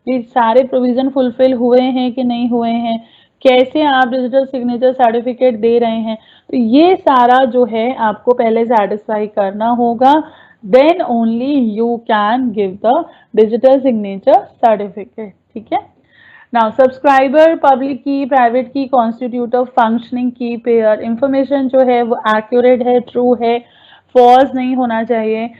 कि सारे प्रोविजन फुलफिल हुए हैं कि नहीं हुए हैं, कैसे आप डिजिटल सिग्नेचर सर्टिफिकेट दे रहे हैं, तो ये सारा जो है आपको पहले सेटिस्फाई करना होगा। Then only you can give the digital signature certificate, ठीक है। Now subscriber public key, private key constitute of functioning key pair information जो है वो एक्यूरेट है, ट्रू है, फॉल्स नहीं होना चाहिए।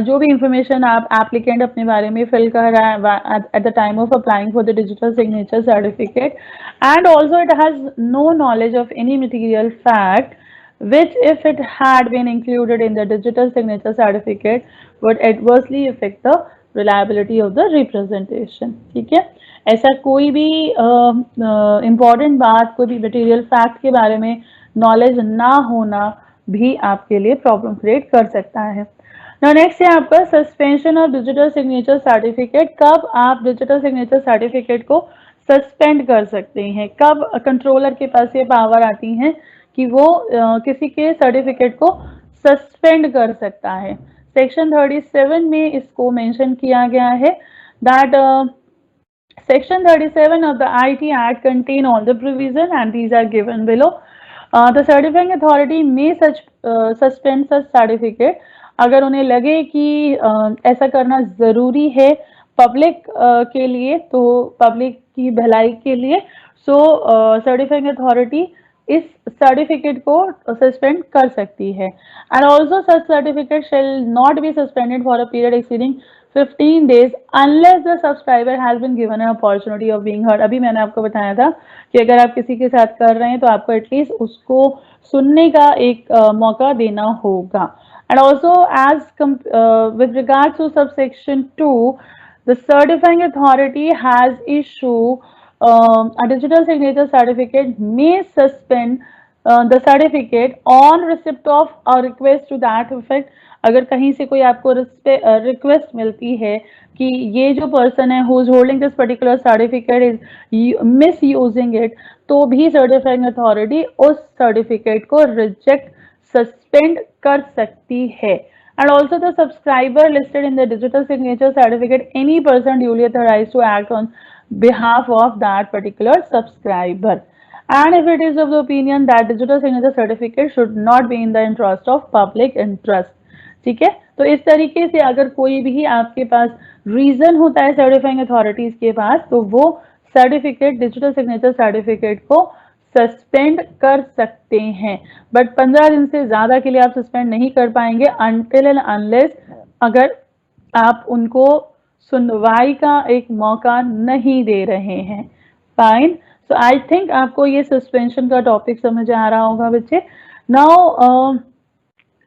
जो भी इंफॉर्मेशन आप एप्लीकेंट अपने बारे में फिल कर रहा है at the time of applying for the digital signature certificate, and also it has no knowledge of any material fact which if it had been included in the digital signature certificate would adversely affect the reliability of the representation, ठीक है। ऐसा कोई भी important बात, कोई भी material fact के बारे में नॉलेज ना होना भी आपके लिए प्रॉब्लम क्रिएट कर सकता है। नाउ नेक्स्ट है आपका suspension of digital signature certificate. कब आप डिजिटल सिग्नेचर सर्टिफिकेट को सस्पेंड कर सकते हैं, कब कंट्रोलर के पास ये पावर आती है कि वो किसी के सर्टिफिकेट को सस्पेंड कर सकता है। सेक्शन 37 में इसको मेंशन किया गया है that Section 37 of the IT Act contain all the provision and these are given below. The certifying authority may suspend such certificate अगर उन्हें लगे कि ऐसा करना ज़रूरी है पब्लिक के लिए, तो पब्लिक की भलाई के लिए, सो सर्टिफाइंग अथॉरिटी इस सर्टिफिकेट को सस्पेंड कर सकती है। And also such certificate shall not be suspended for a period exceeding 15 days unless the subscriber has been given an opportunity of being heard। अभी मैंने आपको बताया था कि अगर आप किसी के साथ कर रहे हैं तो आपको एटलीस्ट उसको सुनने का एक मौका देना होगा। And also as with regards to subsection 2, the certifying authority has issued a digital signature certificate may suspend the certificate on receipt of a request to that effect। अगर कहीं से कोई आपको रिक्वेस्ट मिलती है कि ये जो पर्सन है who is holding this particular certificate is miss using it, तो भी सर्टिफाइंग अथॉरिटी उस सर्टिफिकेट को रिजेक्ट, सस्पेंड कर सकती है। And also the subscriber listed in the digital signature certificate, any person duly authorized to act on behalf of that particular subscriber. And if it is of the opinion that digital signature certificate should not be in the interest of public interest, ठीक है। तो इस तरीके से अगर कोई भी आपके पास रीजन होता है सर्टिफाइंग अथॉरिटीज के पास, तो वो सर्टिफिकेट, डिजिटल सिग्नेचर सर्टिफिकेट को सस्पेंड कर सकते हैं। बट 15 दिन से ज्यादा के लिए आप सस्पेंड नहीं कर पाएंगे अनटिल एंड अनलेस अगर आप उनको सुनवाई का एक मौका नहीं दे रहे हैं, फाइन। सो आई थिंक आपको ये सस्पेंशन का टॉपिक समझ आ रहा होगा बच्चे। Now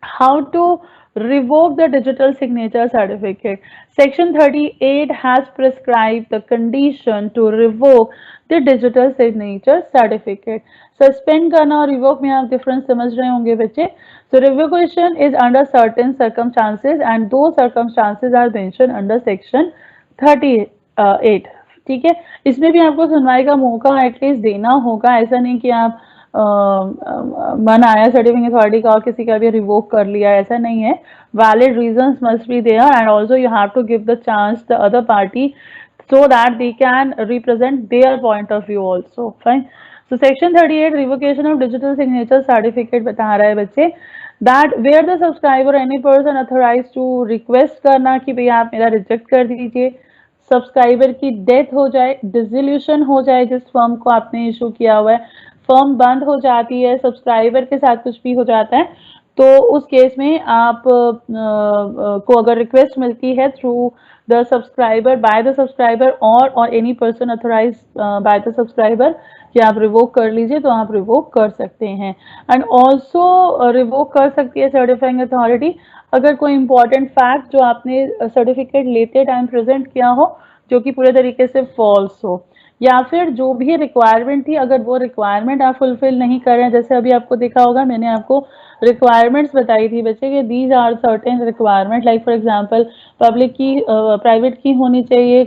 how to revoke the digital signature certificate. Section 38 has prescribed the condition to revoke the digital signature certificate. Suspend करना और revoke में आप difference समझ रहे होंगे बच्चे। So revocation is under certain circumstances and those circumstances are mentioned under section 38, ठीक है। इसमें भी आपको सुनवाई का मौका एटलीस्ट देना होगा, ऐसा नहीं कि आप मन आया सर्टिफिकेट अथॉरिटी का और किसी का भी रिवोक कर लिया, ऐसा नहीं है. Valid reasons must be there and also you have to give the chance the other party so that they can represent their point of view also. Fine. So section 38 revocation of digital signature certificate बता रहा है बच्चे that where the subscriber any person authorized to request करना कि भैया आप मेरा reject कर दीजिए, सब्सक्राइबर की डेथ हो जाए, डिसोल्यूशन हो जाए जिस फर्म को आपने इशू किया हुआ है, फर्म बंद हो जाती है, सब्सक्राइबर के साथ कुछ भी हो जाता है, तो उस केस में आप को अगर रिक्वेस्ट मिलती है through the subscriber by the subscriber और any person authorise by the subscriber कि आप रिवोक कर लीजिए, तो आप रिवोक कर सकते हैं. एंड ऑल्सो रिवोक कर सकती है सर्टिफाइंग अथॉरिटी अगर कोई इंपॉर्टेंट फैक्ट जो आपने सर्टिफिकेट लेते टाइम प्रेजेंट किया हो जो कि पूरे तरीके से फॉल्स हो, या फिर जो भी रिक्वायरमेंट थी अगर वो रिक्वायरमेंट आप फुलफिल नहीं कर रहे हैं. जैसे अभी आपको देखा होगा मैंने आपको रिक्वायरमेंट्स बताई थी बच्चे कि these are certain requirement like for example public key private key होनी चाहिए,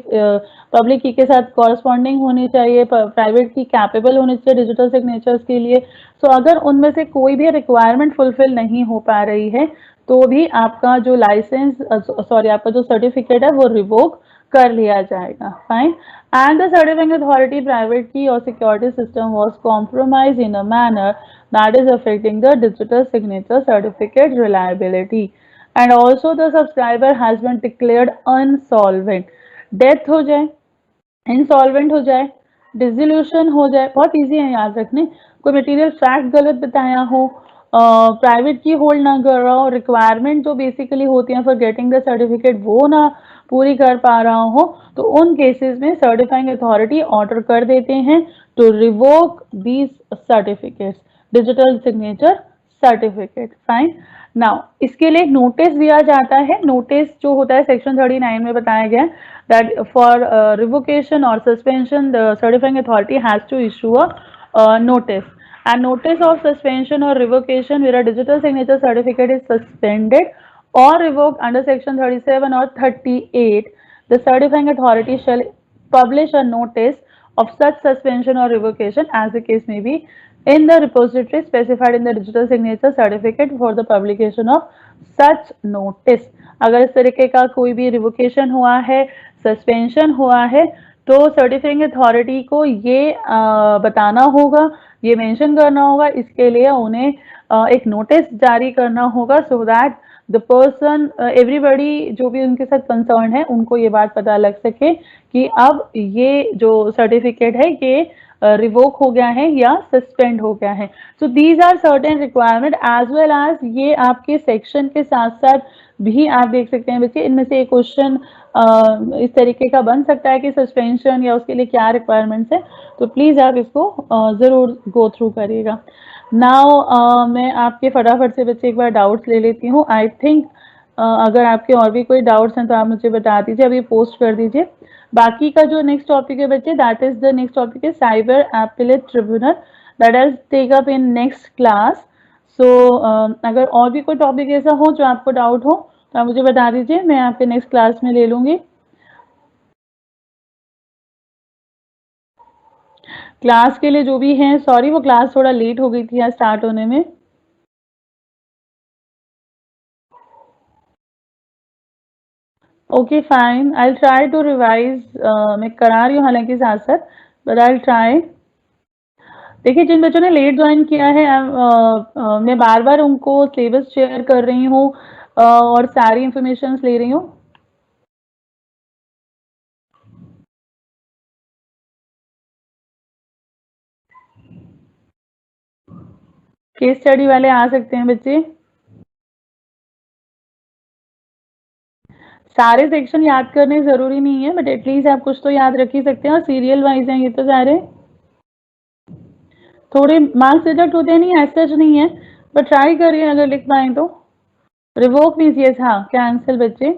पब्लिक की के साथ कॉरस्पॉन्डिंग होनी चाहिए, प्राइवेट की कैपेबल होनी चाहिए डिजिटल सिग्नेचर्स के लिए. सो अगर उनमें से कोई भी रिक्वायरमेंट फुलफिल नहीं हो पा रही है तो भी आपका जो लाइसेंस सॉरी आपका जो सर्टिफिकेट है वो रिवोक कर लिया जाएगा. Fine. And the certifying authority private key or security system was compromised in a manner that is affecting the digital signature certificate reliability. And also the subscriber has been declared insolvent. Death हो जाए, insolvent हो जाए, dissolution हो जाए, बहुत easy है याद रखने, कोई मटेरियल फैक्ट गलत बताया हो, प्राइवेट की होल्ड ना कर रहा हो, रिक्वायरमेंट जो बेसिकली होती है फॉर गेटिंग द सर्टिफिकेट वो ना पूरी कर पा रहा हो, तो उन केसेस में सर्टिफाइंग अथॉरिटी ऑर्डर कर देते हैं to revoke these certificates digital signature certificate. Fine. Now इसके लिए एक नोटिस दिया जाता है. नोटिस जो होता है सेक्शन 39 में बताया गया that for revocation or suspension the certifying authority has to issue a notice. And notice of suspension or revocation where a digital signature certificate is suspended or revoked under section 37 or 38, the certifying authority shall publish a notice of such suspension or revocation as the case may be in the repository specified in the digital signature certificate for the publication of such notice. अगर इस तरीके का कोई भी revocation हुआ है, suspension हुआ है, तो सर्टिफाइंग अथॉरिटी को ये बताना होगा, ये मेंशन करना होगा, इसके लिए उन्हें एक नोटिस जारी करना होगा so that the person everybody जो भी उनके साथ कंसर्न है उनको ये बात पता लग सके कि अब ये जो सर्टिफिकेट है ये रिवोक हो गया है या सस्पेंड हो गया है. So these are certain requirement as well as ये आपके सेक्शन के साथ साथ भी आप देख सकते हैं बच्चे इनमें से एक क्वेश्चन इस तरीके का बन सकता है कि सस्पेंशन या उसके लिए क्या रिक्वायरमेंट्स है, तो प्लीज आप इसको जरूर गो थ्रू करिएगा. नाउ मैं आपके फटाफट से बच्चे एक बार डाउट्स ले लेती हूँ. आई थिंक अगर आपके और भी कोई डाउट्स हैं तो आप मुझे बता दीजिए, अभी पोस्ट कर दीजिए. बाकी का जो नेक्स्ट टॉपिक है बच्चे that is the next topic है cyber appellate tribunal that is take up in next class. So अगर और भी कोई टॉपिक ऐसा हो जो आपको डाउट हो तो आप मुझे बता दीजिए, मैं आपके नेक्स्ट क्लास में ले लूंगी. क्लास के लिए जो भी हैं सॉरी वो क्लास थोड़ा लेट हो गई थी आज स्टार्ट होने में. Okay fine, I try to revise. मैं करा रही हूँ हालांकि साथ साथ, बट आई ट्राई. देखिए जिन बच्चों ने लेट ज्वाइन किया है मैं बार बार उनको सिलेबस शेयर कर रही हूँ और सारी इंफॉर्मेशन ले रही हूँ. केस स्टडी वाले आ सकते हैं बच्चे. सारे सेक्शन याद करने जरूरी नहीं है बट एटलीस्ट आप कुछ तो याद रख ही सकते हैं, और सीरियल वाइज हैं ये तो सारे. थोड़े मार्क्स रिजेक्ट होते नहीं, ऐसा नहीं है, बट ट्राई करिए अगर लिख पाए तो. रिवोक मीन्स यस, हाँ कैंसिल बच्चे.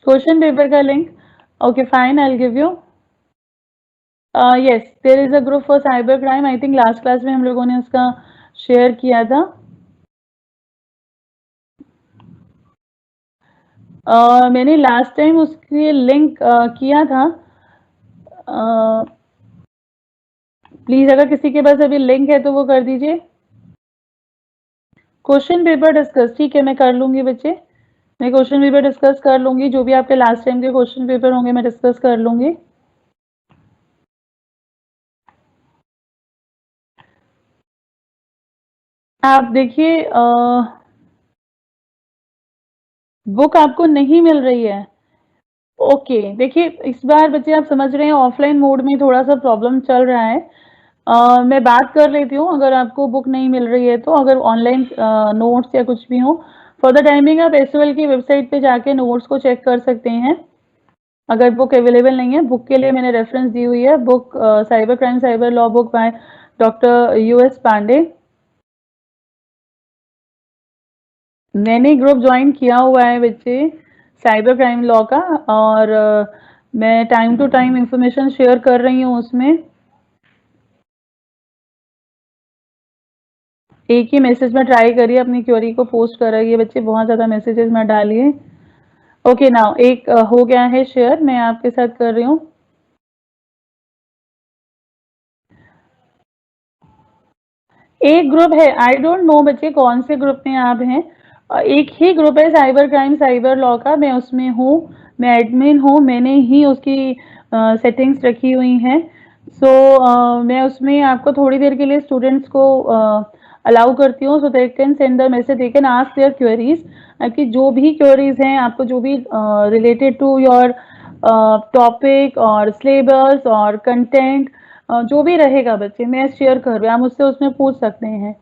क्वेश्चन पेपर का link okay fine I will give you. Yes there is a group for cyber crime. I think last class में हम लोगों ने उसका शेयर किया था. मैंने लास्ट टाइम उसके लिंक किया था. प्लीज अगर किसी के पास अभी लिंक है तो वो कर दीजिए। क्वेश्चन पेपर डिस्कस, ठीक है मैं कर लूंगी बच्चे, मैं क्वेश्चन पेपर डिस्कस कर लूंगी, जो भी आपके लास्ट टाइम के क्वेश्चन पेपर होंगे मैं डिस्कस कर लूंगी। आप देखिए बुक आपको नहीं मिल रही है। ओके देखिए इस बार बच्चे आप समझ रहे हैं ऑफलाइन मोड में थोड़ा सा प्रॉब्लम चल रहा है। मैं बात कर लेती हूँ, अगर आपको बुक नहीं मिल रही है तो, अगर ऑनलाइन नोट्स या कुछ भी हो, फॉर द टाइमिंग आप एसओएल की वेबसाइट पे जाके नोट्स को चेक कर सकते हैं। अगर बुक अवेलेबल नहीं है, बुक के लिए मैंने रेफरेंस दी हुई है, book cyber crime cyber law book by doctor U S Pandey. मैंने ग्रुप ज्वाइन किया हुआ है बच्चे साइबर क्राइम लॉ का, और मैं time to time information share कर रही हूँ उसमें। एक ही मैसेज में ट्राई करिए, अपनी क्वेरी को पोस्ट कर रही है बच्चे, बहुत ज़्यादा मैसेजेस में डालिए। ओके नाउ एक हो गया है शेयर, मैं आपके साथ कर रही हूँ। एक ग्रुप है, आई डोंट नो बच्चे कौन से ग्रुप में आप हैं, एक ही ग्रुप है साइबर क्राइम साइबर लॉ का, मैं उसमें हूँ, मैं एडमिन हूँ, मैंने ही उसकी सेटिंग्स रखी हुई हैं। सो मैं उसमें आपको थोड़ी देर के लिए स्टूडेंट्स को अलाउ करती हूँ, so they can send the message, they can ask their queries, कि जो भी क्वेरीज हैं आपको, जो भी रिलेटेड टू योर टॉपिक और सिलेबस और कंटेंट, जो भी रहेगा बच्चे मैं शेयर कर रही हूँ, आप मुझसे उसमें पूछ सकते हैं।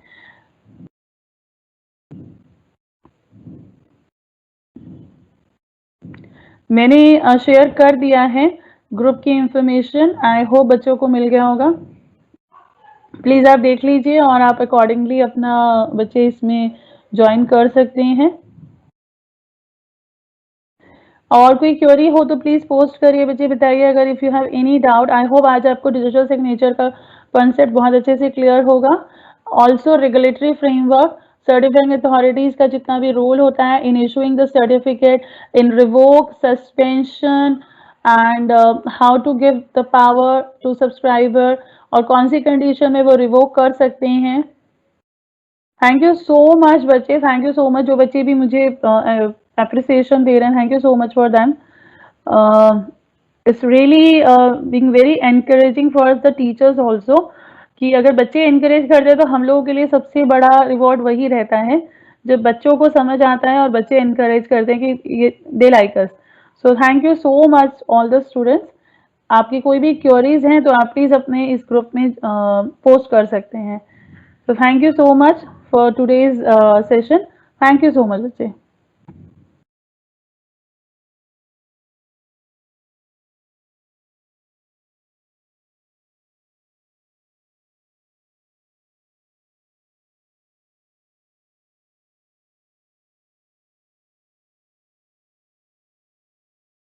मैंने शेयर कर दिया है ग्रुप की इंफॉर्मेशन, आई होप बच्चों को मिल गया होगा। प्लीज आप देख लीजिए और आप अकॉर्डिंगली अपना बच्चे इसमें ज्वाइन कर सकते हैं। और कोई क्वेरी हो तो प्लीज पोस्ट करिए बच्चे, बताइए अगर if you have any doubt. I hope आज आपको डिजिटल सिग्नेचर का कॉन्सेप्ट बहुत अच्छे से क्लियर होगा। Also regulatory framework, certifying authorities का जितना भी रोल होता है in issuing the certificate, in revoke, suspension, and how to give the power to subscriber, और कौन सी कंडीशन में वो रिवोक कर सकते हैं। थैंक यू सो मच बच्चे, थैंक यू सो मच, जो बच्चे भी मुझे अप्रिसिएशन दे रहे हैं, thank you so much for them. It's really being very encouraging for the teachers also, कि अगर बच्चे एनकरेज करते हैं तो हम लोगों के लिए सबसे बड़ा रिवॉर्ड वही रहता है जब बच्चों को समझ आता है और बच्चे एनकरेज करते हैं कि ये they like us. So thank you so much all the students. आपकी कोई भी क्वेरीज हैं तो आप प्लीज अपने इस ग्रुप में पोस्ट कर सकते हैं। So thank you so much for today's session. Thank you so much, बच्चे।